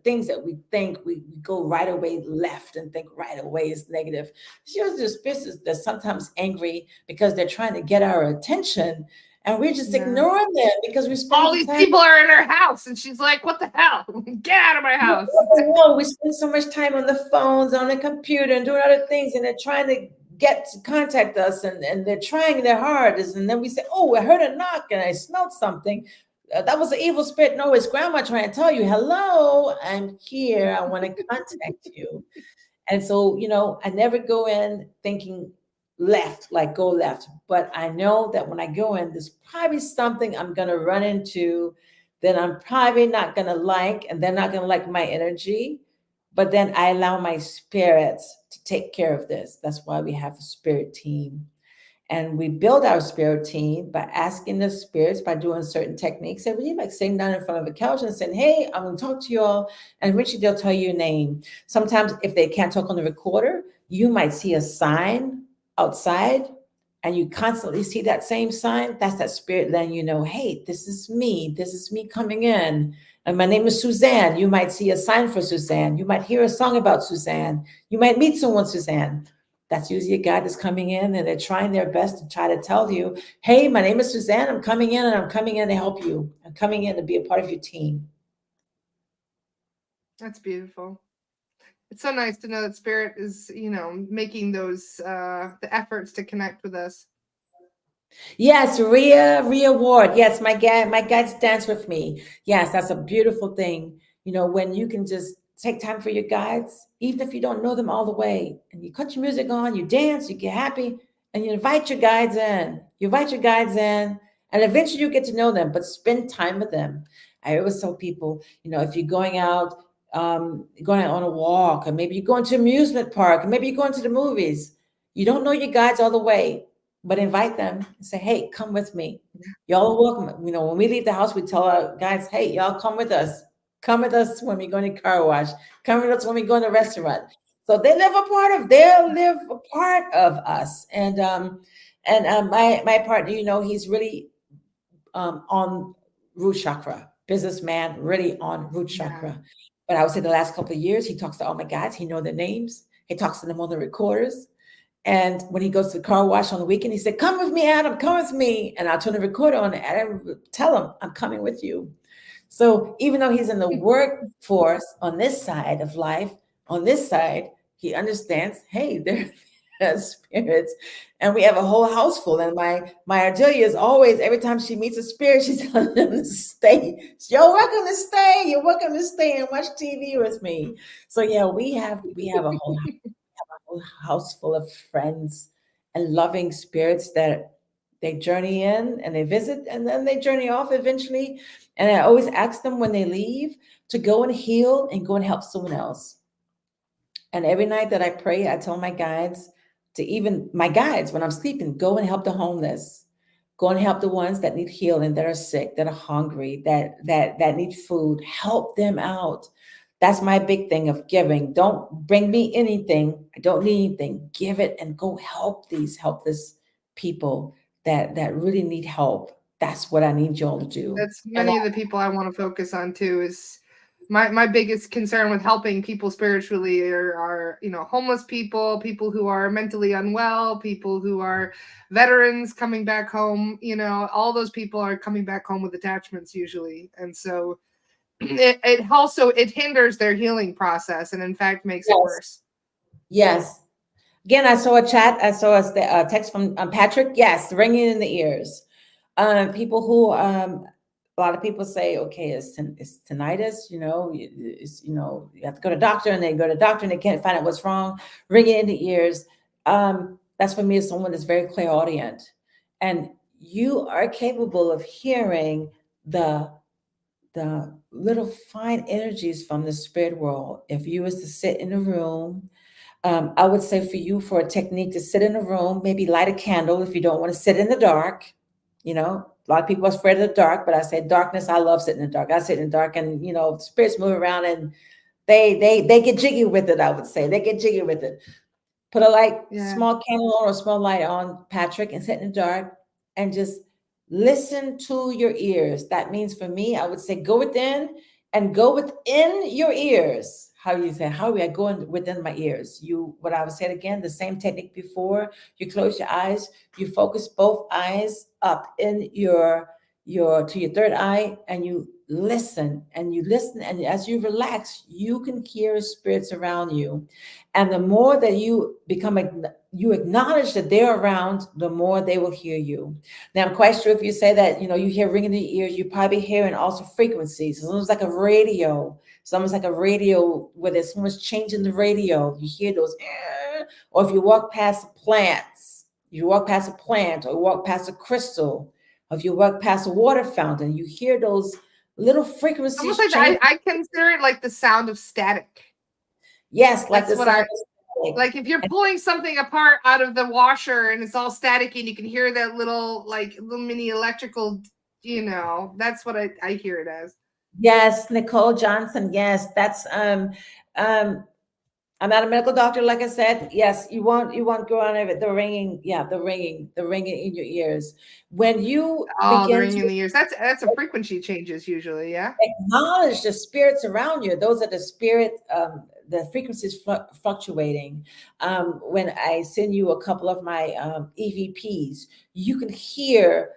things that we think we go right away left and think right away is negative. She was just business that's sometimes angry because they're trying to get our attention. And we're just Yeah. ignoring them because we're All spending these time. people are in her house, and she's like, "What the hell? Get out of my house!" No, we spend so much time on the phones, on the computer, and doing other things, and they're trying to get to contact us, and they're trying their hardest. And then we say, "Oh, I heard a knock, and I smelled something. That was an evil spirit." No, it's grandma trying to tell you, "Hello, I'm here. I want to contact you." And so, I never go in thinking left, like go left. But I know that when I go in, there's probably something I'm going to run into that I'm probably not going to like, and they're not going to like my energy. But then I allow my spirits to take care of this. That's why we have a spirit team. And we build our spirit team by asking the spirits, by doing certain techniques every day, like sitting down in front of a couch and saying, "Hey, I'm going to talk to you all." And eventually they'll tell you your name. Sometimes, if they can't talk on the recorder, you might see a sign outside, and you constantly see that same sign. That's that spirit letting you know, "Hey, this is me. This is me coming in. And my name is Suzanne." You might see a sign for Suzanne. You might hear a song about Suzanne. You might meet someone, Suzanne. That's usually a guy that's coming in, and they're trying their best to try to tell you, "Hey, my name is Suzanne. I'm coming in, and I'm coming in to help you. I'm coming in to be a part of your team." That's beautiful. It's so nice to know that spirit is, making those the efforts to connect with us. Yes, Rhea Ward. Yes, my guides dance with me. Yes, that's a beautiful thing. When you can just take time for your guides, even if you don't know them all the way, and you cut your music on, you dance, you get happy, and you invite your guides in. You invite your guides in, and eventually you get to know them, but spend time with them. I always tell people, if you're going out on a walk, or maybe you're going to amusement park, or maybe you're going to the movies, you don't know your guides all the way, but invite them and say, "Hey, come with me. Y'all are welcome." When we leave the house, we tell our guys, "Hey, y'all come with us. Come with us when we go to car wash. Come with us when we go to the restaurant." So they'll live a part of us. And my partner, he's really on root chakra, businessman, really on root Yeah. chakra. But I would say the last couple of years, he talks to all my guys. He know their names. He talks to them on the recorders. And when he goes to the car wash on the weekend, he said, "Come with me, Adam, come with me." And I'll turn the recorder on and Adam tell him, "I'm coming with you." So even though he's in the workforce on this side of life, on this side, he understands, hey, there are spirits. And we have a whole house full. And my Ardelia is always, every time she meets a spirit, she's telling them to stay. "You're welcome to stay. You're welcome to stay and watch TV with me." So yeah, we have a whole house full of friends and loving spirits that they journey in and they visit, and then they journey off eventually. And I always ask them when they leave to go and heal and go and help someone else. And every night that I pray, I tell my guides even my guides, when I'm sleeping, go and help the homeless. Go and help the ones that need healing, that are sick, that are hungry, that need food. Help them out. That's my big thing of giving. Don't bring me anything. I don't need anything. Give it and go help these helpless people that really need help. That's what I need y'all to do. That's And many of the people I want to focus on too. Is my biggest concern with helping people spiritually are homeless people, people who are mentally unwell, people who are veterans coming back home. All those people are coming back home with attachments usually, and so it also it hinders their healing process, and in fact makes it yes, worse. yes. Again, I saw a chat. I saw a text from Patrick. Yes, ringing in the ears. People who a lot of people say, "Okay, it's tinnitus." You have to go to doctor, and they go to doctor, and they can't find out what's wrong. Ringing in the ears. That's for me as someone that's very clairaudient, and you are capable of hearing the little fine energies from the spirit world. If you was to sit in a room, I would say for you, for a technique, to sit in a room, maybe light a candle if you don't want to sit in the dark. A lot of people are afraid of the dark, but I say darkness. I love sitting in the dark. I sit in the dark, and spirits move around, and they get jiggy with it. I would say they get jiggy with it. Put a light, Yeah. small candle on or small light on, Patrick, and sit in the dark, and just listen to your ears. That means for me, I would say go within your ears. how you say, how we are going within my ears. What I was said again, the same technique before. You close your eyes, you focus both eyes up in to your third eye, and you listen, and as you relax, you can hear spirits around you. And the more that you acknowledge that they're around, the more they will hear you. Now, I'm quite sure if you say that, you hear ringing in the ears, you're probably hearing also frequencies. It's almost like a radio. It's almost like a radio where there's so much change in the radio. You hear those, or if you walk past plants, you walk past a plant or walk past a crystal, or if you walk past a water fountain, you hear those little frequencies Almost like change. I consider it like the sound of static. Yes, like That's the what sound I of static. like. If you're pulling something apart out of the washer and it's all static and you can hear that little mini electrical, that's what I hear it as. Yes, Nicole Johnson. Yes, that's um I'm not a medical doctor, like I said. Yes, you won't go on it. The ringing, yeah, the ringing in your ears. When you Oh, the begin ring in to the ears. That's a frequency changes usually, yeah. acknowledge the spirits around you, those are the frequencies fluctuating. When I send you a couple of my EVPs, you can hear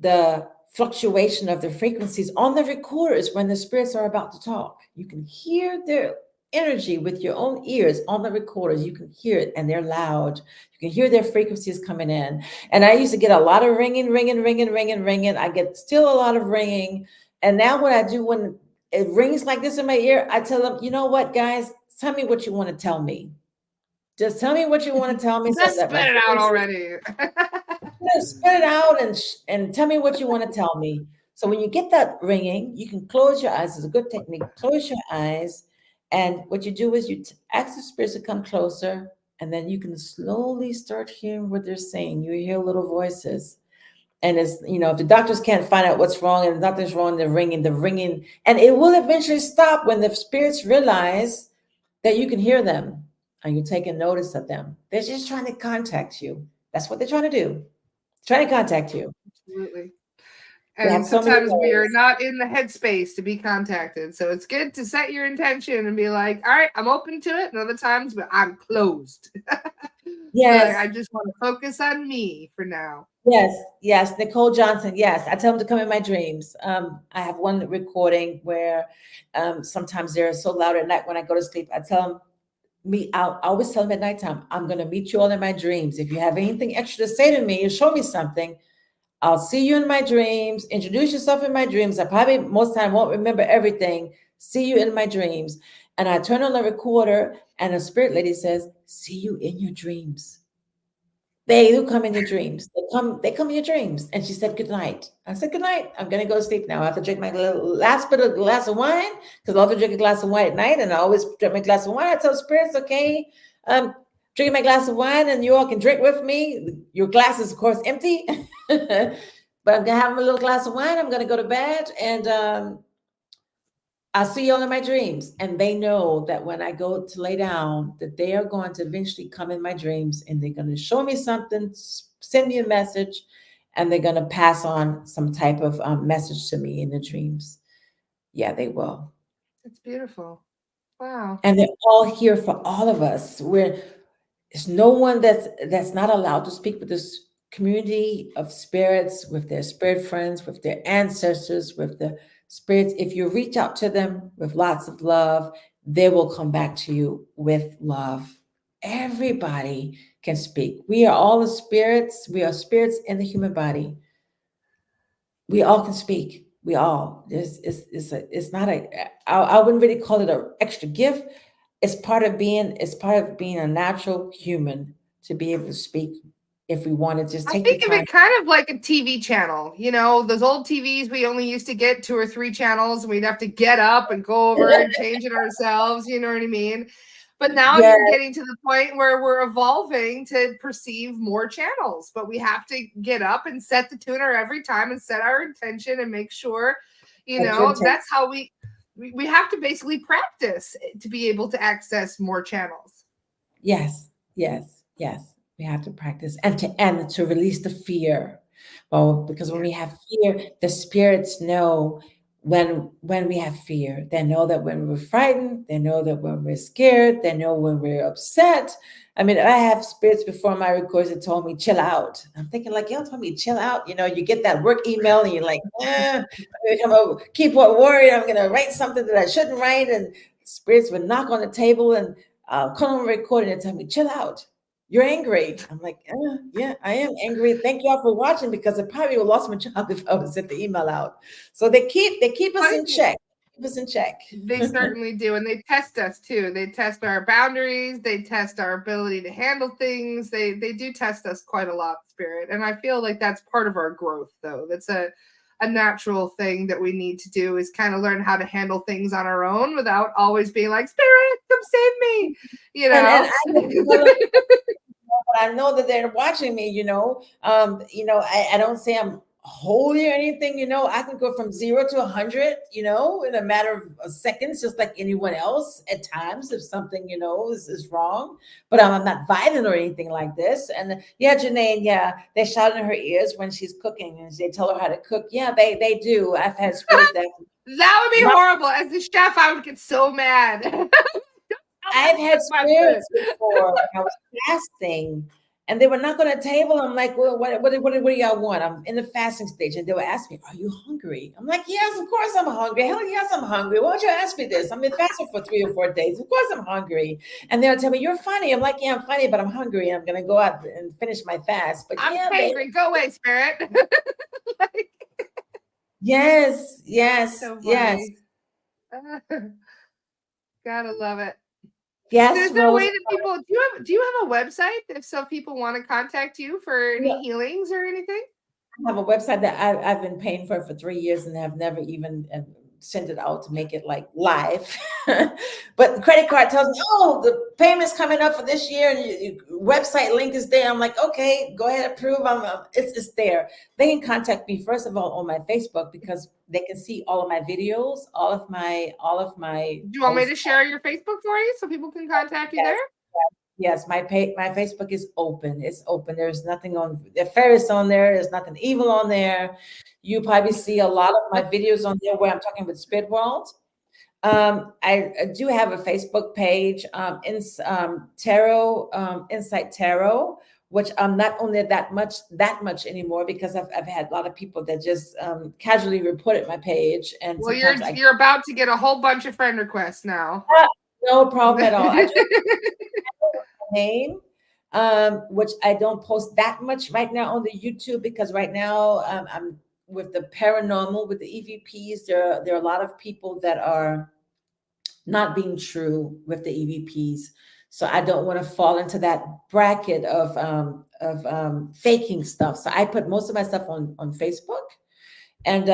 the fluctuation of the frequencies on the recorders when the spirits are about to talk. You can hear their energy with your own ears on the recorders. You can hear it, and they're loud. You can hear their frequencies coming in. And I used to get a lot of ringing, ringing, ringing, ringing, ringing. I get still a lot of ringing. And now what I do when it rings like this in my ear, I tell them, you know what, guys, tell me what you want to tell me. Just tell me what you want to tell me so Just that my spit it out frequency, already. spit it out and tell me what you want to tell me. So when you get that ringing, you can close your eyes. It's a good technique. Close your eyes, and what you do is ask the spirits to come closer, and then you can slowly start hearing what they're saying. You hear little voices. And if the doctors can't find out what's wrong and nothing's wrong, the ringing, and it will eventually stop when the spirits realize that you can hear them and you're taking notice of them. They're just trying to contact you. That's what they're trying to do. Trying to contact you. Absolutely. They have And so many sometimes we are ways. not in the headspace to be contacted. So it's good to set your intention and be like, all right, I'm open to it. And other times, but I'm closed. Like, Yes, I just want to focus on me for now. yes. Nicole Johnson. Yes, I tell them to come in my dreams. I have one recording where sometimes they're so loud at night when I go to sleep. I tell them, I always tell them at nighttime, I'm going to meet you all in my dreams. If you have anything extra to say to me or show me something, I'll see you in my dreams. Introduce yourself in my dreams. I probably most time won't remember everything. See you in my dreams. And I turn on the recorder, and a spirit lady says, see you in your dreams. They do come in your dreams. They come in your dreams. And she said, good night. I said, good night. I'm gonna go to sleep now. I have to drink my last bit of glass of wine, because I love to drink a glass of wine at night. And I always drink my glass of wine. I tell spirits, okay, drinking my glass of wine, and you all can drink with me. Your glass is of course empty. But I'm gonna have a little glass of wine. I'm gonna go to bed, and I'll see you all in my dreams. And they know that when I go to lay down, that they are going to eventually come in my dreams, and they're going to show me something, send me a message, and they're going to pass on some type of message to me in the dreams. Yeah, they will. It's beautiful. Wow. And they're all here for all of us. There's no one that's not allowed to speak with this community of spirits, with their spirit friends, with their ancestors, with the spirits. If you reach out to them with lots of love, they will come back to you with love. Everybody can speak. We are all the spirits. We are spirits in the human body. We all can speak. We all. It's not I wouldn't really call it an extra gift. It's part of being a natural human to be able to speak if we want to just I take the think of time. it kind of like a TV channel. Those old TVs, we only used to get 2 or 3 channels, and we'd have to get up and go over and change it ourselves. You know what I mean? But now Yeah, you're getting to the point where we're evolving to perceive more channels. But we have to get up and set the tuner every time and set our intention and make sure, that's your intent. that's how we have to basically practice to be able to access more channels. Yes, yes. We have to practice and to release the fear. Well, because when Yeah. we have fear, the spirits know when we have fear. They know that when we're frightened, they know that when we're scared, they know when we're upset. I mean, I have spirits before my records that told me chill out. I'm thinking like, y'all told me chill out. You know, you get that work email and you're like, I'm gonna keep what worried. I'm gonna write something that I shouldn't write, and spirits would knock on the table and call on recording and tell me chill out. You're angry. I'm like, yeah, I am angry. Thank y'all for watching because I probably would have lost my job if I was sent the email out. So they keep us Funny in thing, check. Keep us in check. they certainly do, and they test us too. They test our boundaries. They test our ability to handle things. They do test us quite a lot, spirit. And I feel like that's part of our growth, though. That's a natural thing that we need to do is kind of learn how to handle things on our own without always being like, Spirit, come save me, you And know. I get developed, but I know that they're watching me. I don't say I'm holy or anything. I can go from 0 to 100. In a matter of seconds, just like anyone else. At times, if something is wrong, but I'm not violent or anything like this. And yeah, Janae, yeah, they shout in her ears when she's cooking, and they tell her how to cook. Yeah, they do. I've had spirits that That would be horrible. As the chef, I would get so mad. I've had My food. spirits before when I was fasting, and they were not on a table. I'm like, well, what do y'all want? I'm in the fasting stage, and they would ask me, "Are you hungry?" I'm like, "Yes, of course I'm hungry. Hell yes, I'm hungry. Why don't you ask me this? I've been fasting for 3 or 4 days. Of course I'm hungry." And they'll tell me, "You're funny." I'm like, "Yeah, I'm funny, but I'm hungry. I'm gonna go out and finish my fast." But I'm yeah, they, hangry. Go away, spirit. Like, yes, yes, so yes, funny. Gotta love it. So yes, is there a Rose. way that people do you have a website if so people want to contact you for any healings or anything? Have a website that I've been paying for 3 years and have never even sent it out to make it like live. But the credit card tells me, oh, the payment's coming up for this year, and your website link is there. I'm like, okay, go ahead, approve. It's there. They can contact me first of all on my Facebook because they can see all of my videos, all of my Do you want me posts. to share your Facebook for you so people can contact you there? Yes, my Facebook is open. It's open. There's nothing on the Ferris on there. There's nothing evil on there. You probably see a lot of my videos on there where I'm talking with Spirit World. I do have a Facebook page, Tarot, Insight Tarot, which I'm not on there that much anymore because I've had a lot of people that just casually reported my page, and Well, you're sometimes I you're about to get a whole bunch of friend requests now. no problem at all. I just name, which I don't post that much right now on the YouTube because right now I'm with the paranormal, with the EVPs. There are a lot of people that are not being true with the EVPs. So I don't want to fall into that bracket of faking stuff. So I put most of my stuff on Facebook, and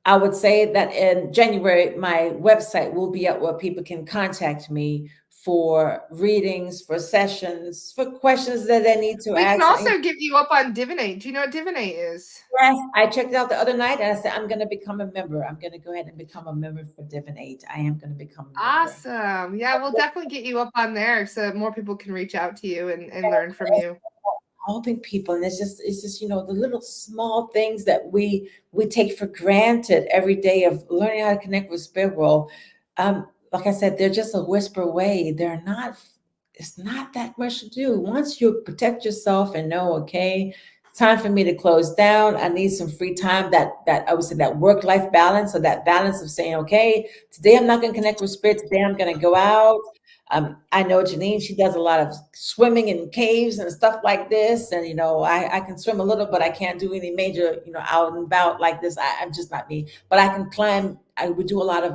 I would say that in January, my website will be up where people can contact me for readings, for sessions, for questions that they need to We can ask. also get you up on Divinate. Do you know what Divinate is? Yes, I checked it out the other night and I said, I'm going to become a member. I'm going to go ahead and become a member for Divinate. I am going to become a member. Awesome. Yeah, we'll definitely get you up on there so more people can reach out to you and learn from you. Helping people, and it's just the little small things that we take for granted every day of learning how to connect with spirit world. Like I said, they're just a whisper away. They're not It's not that much to do once you protect yourself and know, okay, time for me to close down. I need some free time. That I would say that work-life balance, or that balance of saying, okay, today I'm not going to connect with spirit. Today I'm going to go out. I know Janine, she does a lot of swimming in caves and stuff like this. And, I can swim a little, but I can't do any major, out and about like this. I'm just not me, but I can climb. I would do a lot of,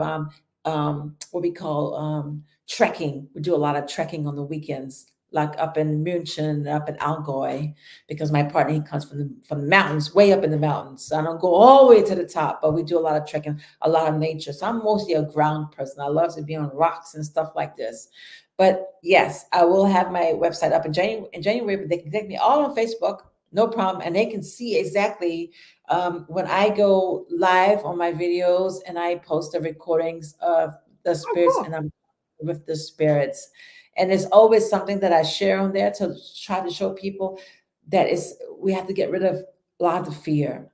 what we call, trekking. We do a lot of trekking on the weekends, like up in München, up in Allgäu, because my partner, he comes from the mountains, way up in the mountains. So I don't go all the way to the top, but we do a lot of trekking, a lot of nature. So I'm mostly a ground person. I love to be on rocks and stuff like this. But yes, I will have my website up in January, but they can take me all on Facebook, no problem. And they can see exactly when I go live on my videos and I post the recordings of the Oh, spirits, cool. and I'm with the spirits. And there's always something that I share on there to try to show people that we have to get rid of a lot of the fear.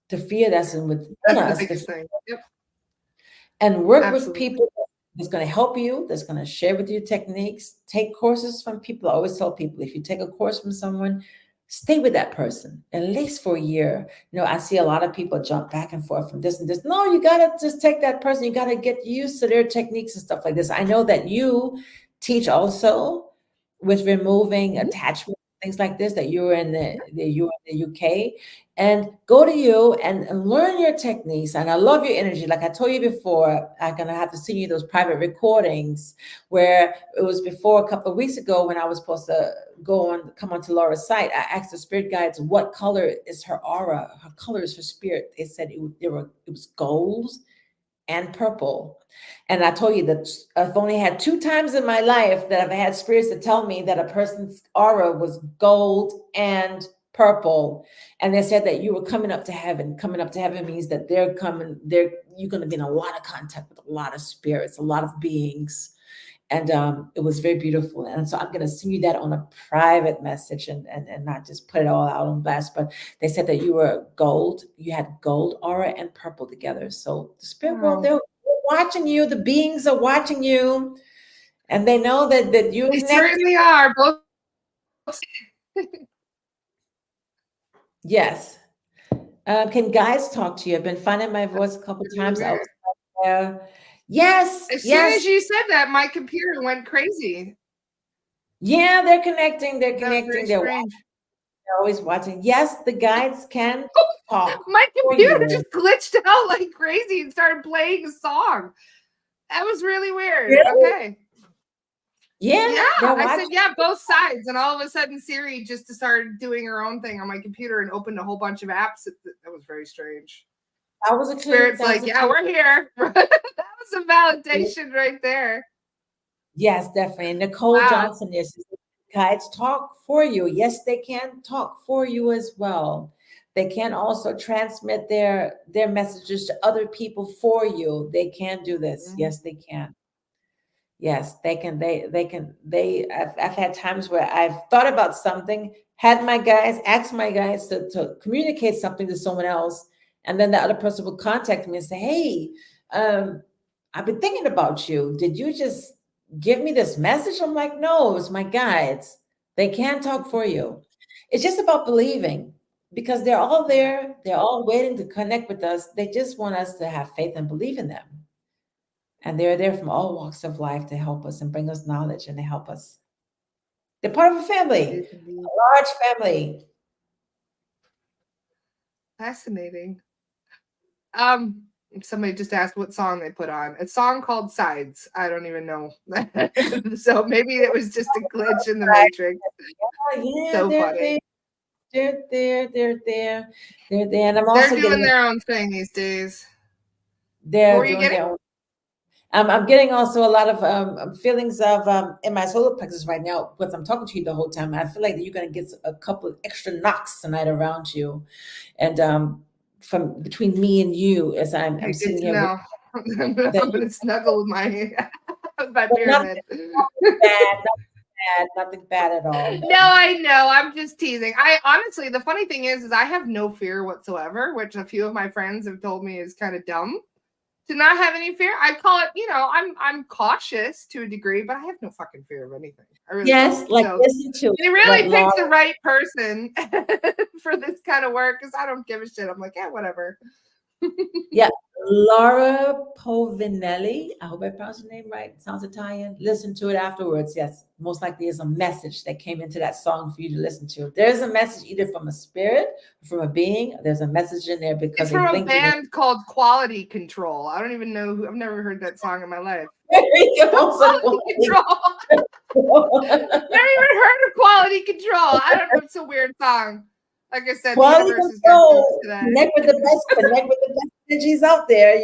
The fear that's in within That's the us, biggest thing. Yep. and work with Absolutely. people that's going to help you, that's going to share with you techniques. Take courses from people. I always tell people, if you take a course from someone, stay with that person at least for a year. I see a lot of people jump back and forth from this and this. No, you got to just take that person. You got to get used to their techniques and stuff like this. I know that you teach also with removing Mhm. attachment, things like this, that you were in the UK, and go to you and learn your techniques. And I love your energy. Like I told you before, I'm gonna have to send you those private recordings where it was before a couple of weeks ago when I was supposed to come onto Laura's site. I asked the spirit guides what color is her aura, her color is her spirit. They said it was gold and purple. And I told you that I've only had 2 times in my life that I've had spirits to tell me that a person's aura was gold and purple. And they said that you were coming up to heaven. Coming up to heaven means that you're going to be in a lot of contact with a lot of spirits, a lot of beings. And it was very beautiful. And so I'm going to send you that on a private message and not just put it all out on blast. But they said that you had gold aura and purple together. So the spirit world, Wow. they're watching you. The beings are watching you. And they know that you're They connected. certainly are. Both. Yes. Can guys talk to you? I've been finding my voice a couple Really times. I weird. was yes, As soon yes. as you said that, my computer went crazy. Yeah, they're connecting. They're That was very connecting. strange. They're always watching. Yes, the guides can talk My for computer you. just glitched out like crazy and started playing a song. That was really weird. Really? Okay. Yeah, Yeah, they're I said, watching. yeah, both sides. And all of a sudden, Siri just started doing her own thing on my computer and opened a whole bunch of apps. That was very strange. That was a clue. Spirit's That was like, a yeah, clue. we're here. That was a validation right there. Yes, definitely. And Nicole Wow. Johnson is guides talk for you. Yes, they can talk for you as well. They can also transmit their messages to other people for you. They can do this. Mhm. Yes, they can. Yes, they can. I've had times where I've thought about something, asked my guys to communicate something to someone else, and then the other person will contact me and say, "Hey, um, I've been thinking about you. Did you just give me this message?" I'm like, "No, it's my guides. They can talk for you. It's just about believing." Because they're all Yeah. there, they're all waiting to connect with us. They just want us to have faith and believe in them. And they're there from all walks of life to help us and bring us knowledge and to help us. They're part of a family, Yes, indeed. a large family. Fascinating. Somebody just asked what song they put on. A song called Sides. I don't even know. So maybe it was just a glitch in the matrix. Oh, yeah, So they're there. funny. They're there. They're there. They're there. And I'm They're also doing getting, their own thing these days. What they're were you doing getting? their own. I'm getting also a lot of feelings of in my solar plexus right now because I'm talking to you the whole time. I feel like you're going to get a couple of extra knocks tonight around you. And from between me and you, as I'm Okay, good sitting to here with know. I'm that, gonna snuggle with my with my but nothing pyramid. bad, nothing bad at all. No, I know. I'm just teasing. I honestly, the funny thing is I have no fear whatsoever, which a few of my friends have told me is kind of dumb. To not have any fear, I call it. I'm cautious to a degree, but I have no fucking fear of anything. I really don't. Yes, like So listen to they what really Laura. picked the right person for this kind of work because I don't give a shit. I'm like, yeah, whatever. Yeah, Laura Povinelli. I hope I pronounced your name right. It sounds Italian. Listen to it afterwards. Yes, most likely is a message that came into that song for you to listen to. There's a message either from a spirit, from a being. There's a message in there because It's they from a blinked in band called Quality Control. I don't even know who. I've never heard that song in my life. it. Also Quality Control. Never even heard of Quality Control. I don't know. It's a weird song. Like I said, the Quality universe has got jokes control. today. Connect with the best energies out there,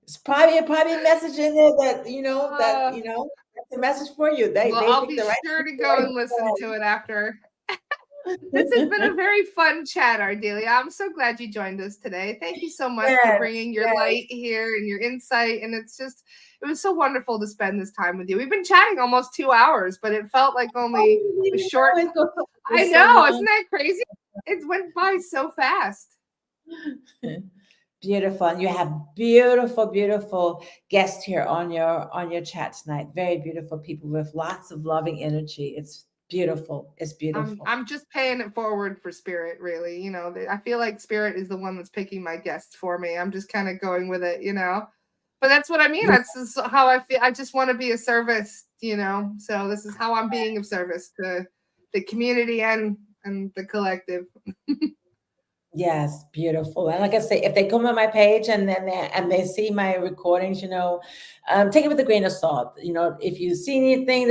It's probably a message in there that, Uh, that's a message for you. They well, they I'll picked be the right sure to people, go and listen to it after. This has been a very fun chat, Ardelia. I'm so glad you joined us today. Thank you so much for Yes, bringing your yes. light here and your insight. And it was so wonderful to spend this time with you. We've been chatting almost 2 hours, but it felt like only a short. It goes I so know, isn't long. that crazy? It went by so fast. Beautiful. And you have beautiful, beautiful guests here on your chat tonight. Very beautiful people with lots of loving energy. It's beautiful. It's beautiful. I'm just paying it forward for spirit, really. I feel like spirit is the one that's picking my guests for me. I'm just kind of going with it. But that's what I mean. Yeah. That's just how I feel. I just want to be a service. So this is how I'm being of service to the community and the collective. Yes, beautiful. And like I say, if they come on my page and then they see my recordings, take it with a grain of salt. If you see anything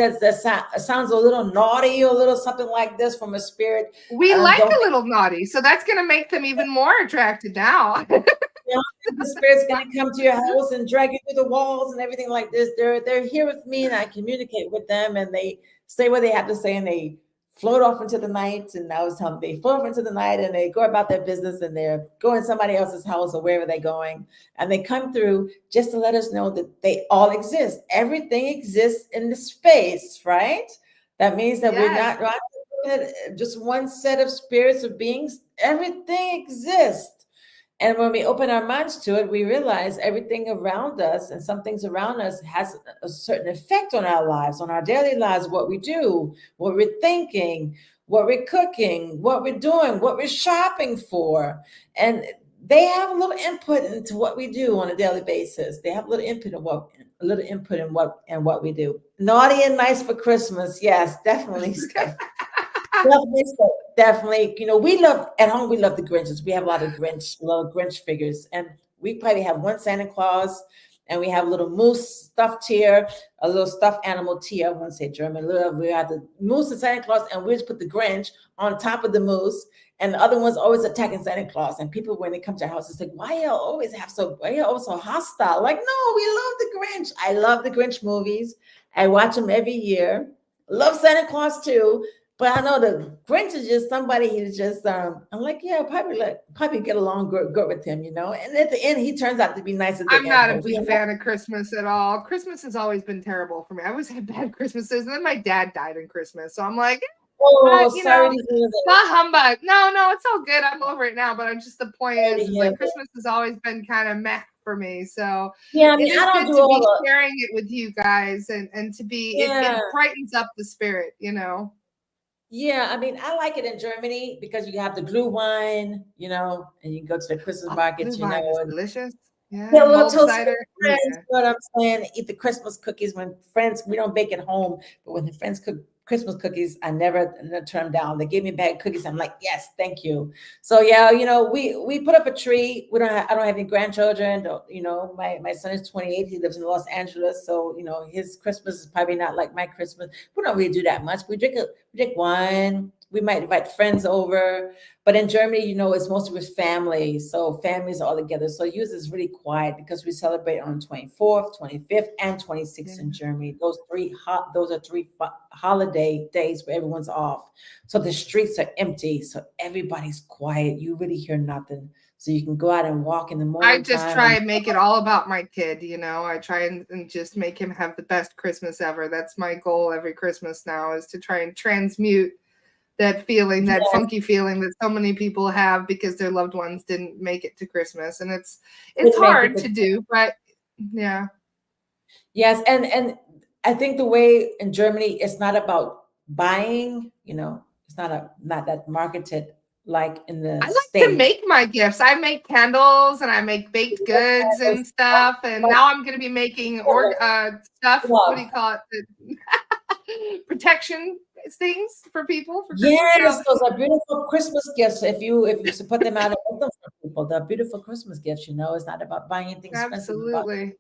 sounds a little naughty or a little something like this from a spirit, We like don't a little naughty, so that's going to make them even more attracted now. the spirit's going to come to your house and drag you through the walls and everything like this. They're here with me, and I communicate with them, and they say what they have to say, and they float off into the night. And I was telling them, they float off into the night and they go about their business, and they're going to somebody else's house or wherever they're going, and they come through just to let us know that they all exist. Everything exists in the space, right? That means that we're Yes. not just one set of spirits or beings. Everything exists. And when we open our minds to it, we realize everything around us and some things around us has a certain effect on our lives, on our daily lives, what we do, what we're thinking, what we're cooking, what we're doing, what we're shopping for. And they have a little input into what we do on a daily basis. They have a little input in what we do. Naughty and nice for Christmas. Yes, definitely. Definitely, definitely. We love at home. We love the Grinches. We have a lot of little Grinch figures, and we probably have one Santa Claus, and we have a little moose stuffed here, a little stuffed animal here. I won't say German. We have the moose and Santa Claus, and we just put the Grinch on top of the moose, and the other one's always attacking Santa Claus. And people, when they come to our house, it's like, why you always so hostile? Like, no, we love the Grinch. I love the Grinch movies. I watch them every year. Love Santa Claus too. But I know the Grinch is just somebody who's just I'm like, yeah, probably get along good with him, And at the end, he turns out to be nice at the I'm end. not a But big fan of Christmas at all. Christmas has always been terrible for me. I always had bad Christmases, and then my dad died in Christmas, so I'm like, sorry to hear that. bah humbug. No, it's all good. I'm over it now. But I'm just the point is like that. Christmas has always been kind of meh for me. So Yeah, I it mean, is I don't good do to be all the. sharing it with you guys and to be Yeah. it brightens up the spirit. Yeah, I mean, I like it in Germany because you have the glue wine, and you can go to the Christmas Oh, market, blue wine is and delicious. Yeah, get a little mulled toasted cider. with friends, Yeah. you know what I'm saying? Eat the Christmas cookies when friends, we don't bake at home, but when the friends cook Christmas cookies, I never turn them down. They gave me a bag of cookies. I'm like, yes, thank you. So yeah, we put up a tree. I don't have any grandchildren. My son is 28. He lives in Los Angeles. So, his Christmas is probably not like my Christmas. We don't really do that much. We drink wine. We might invite friends over. But in Germany, it's mostly with family. So families are all together. So yours is really quiet because we celebrate on the 24th, 25th, and 26th in Germany. Those are three holiday days where everyone's off. So the streets are empty. So everybody's quiet. You really hear nothing. So you can go out and walk in the morning. I just try and make it all about my kid. I try and just make him have the best Christmas ever. That's my goal every Christmas now, is to try and transmute that feeling, that funky feeling that so many people have because their loved ones didn't make it to Christmas. And it's hard to do, but yeah. Yes. And I think the way in Germany, it's not about buying, it's not that marketed like in the I like States. to make my gifts. I make candles and I make baked goods and stuff. And now I'm going to be making stuff. What do you call it? Protection things for people. For yes, those are beautiful Christmas gifts. If you put them out and make them for people, they're beautiful Christmas gifts. It's not about buying anything expensive. Absolutely.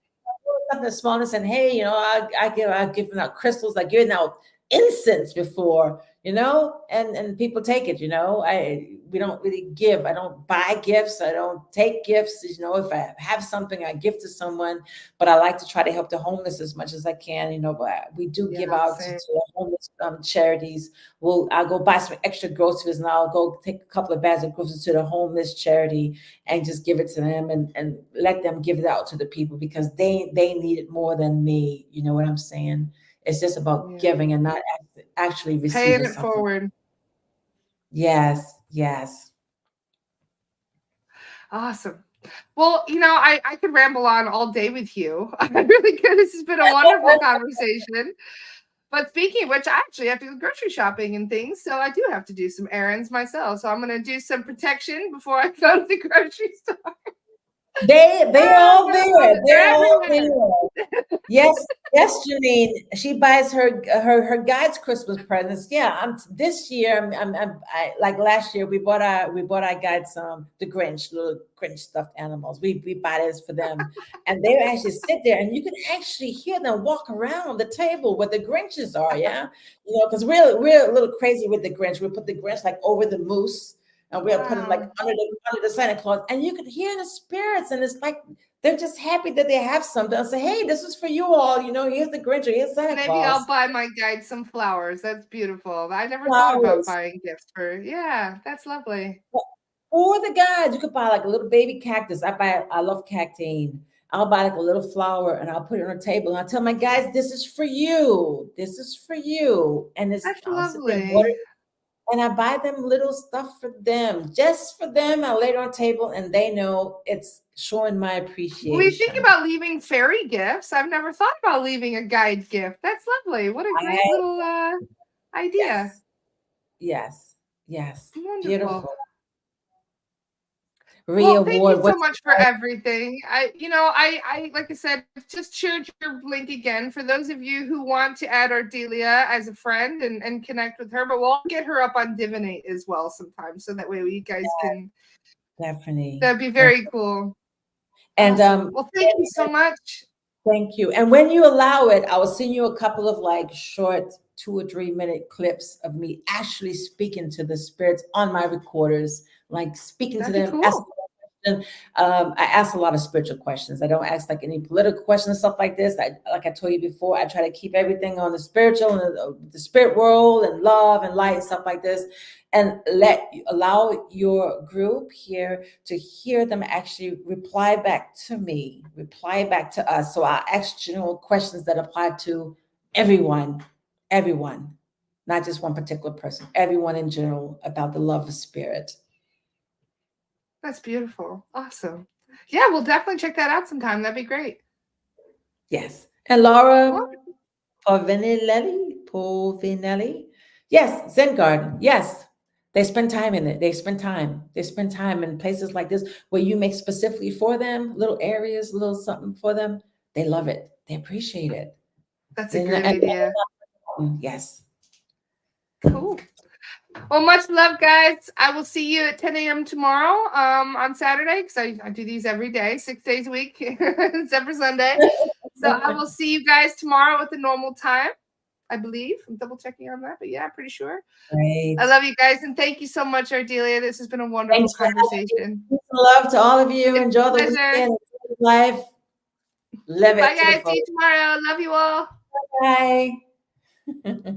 Something small and saying, hey, I've given out crystals, I've given out incense before, and people take it, we don't really give. I don't buy gifts. I don't take gifts. If I have something, I give to someone, but I like to try to help the homeless as much as I can, but we do give out to homeless charities. I'll go buy some extra groceries and I'll go take a couple of bags of groceries to the homeless charity and just give it to them and let them give it out to the people because they need it more than me. You know what I'm saying? It's just about giving and not actually receiving paying it something. Forward. Yes. Awesome. Well, I could ramble on all day with you. I really could. This has been a wonderful conversation. But speaking of which, I actually have to go grocery shopping and things. So I do have to do some errands myself. So I'm going to do some protection before I go to the grocery store. They're all I love there. it. They're They're all everywhere. there. Yes, yes, Janine. She buys her guide's Christmas presents. Yeah, this year. Like last year. We bought our guide some the Grinch, little Grinch stuffed animals. We buy this for them, and they actually sit there, and you can actually hear them walk around the table where the Grinches are. Yeah, because we're a little crazy with the Grinch. We put the Grinch like over the moose, and we'll put them like Wow. under the Santa Claus, and you could hear the spirits, and it's like they're just happy that they have something. I'll say, hey, this is for you all. Here's the Grinch, or here's Santa Maybe Claus. I'll buy my guide some flowers. That's beautiful. I never thought about Flowers. buying gifts for. Yeah, that's lovely. For the guys, you could buy like a little baby cactus. I love cactine. I'll buy like a little flower and I'll put it on a table. And I'll tell my guys, this is for you. This is for you. And That's I'll sit there and water lovely. and I buy them little stuff for them, just for them. I lay it on a table and they know it's showing my We think appreciation. about leaving fairy gifts. I've never thought about leaving a guide gift. That's lovely. What a great I, little idea. yes, yes, yes. Wonderful. Beautiful. Well, thank you Reward. so What's much for everything. I like I said, just shared your link again for those of you who want to add Ardelia as a friend and connect with her. But we'll get her up on Divinate as well sometime, so that way you guys can. definitely. That'd be very cool. And Awesome. Well, thank you so much. thank you. And when you allow it, I will send you a couple of like short 2 or 3 minute clips of me actually speaking to the spirits on my recorders, like speaking to That'd be them, asking cool. them. I ask a lot of spiritual questions. I don't ask like any political questions, stuff like this. Like I told you before, I try to keep everything on the spiritual and the spirit world and love and light and stuff like this, and allow your group here to hear them actually reply back to me, reply back to us. So I ask general questions that apply to everyone, not just one particular person, everyone in general about the love of spirit. That's beautiful. Awesome. Yeah, we'll definitely check that out sometime. That'd be great. Yes. And Laura Wonderful. Povinelli. Yes, Zen Garden. Yes. They spend time in it. They spend time. They spend time in places like this where you make specifically for them, little areas, little something for them. They love it. They appreciate it. That's a They're great idea. yes. Cool. Well, much love, guys. I will see you at 10 a.m. tomorrow on Saturday because I do these every day, 6 days a week, except for Sunday. So I will see you guys tomorrow at the normal time, I believe. I'm double checking on that, but yeah, I'm pretty sure. Great. I love you guys, and thank you so much, Ardelia. This has been a wonderful Thanks for having me. conversation. Peace and love to all of you. It's Enjoy a the pleasure. weekend. Enjoy life. Live Bye, it to the guys. See you fullest. tomorrow. Love you all. Bye.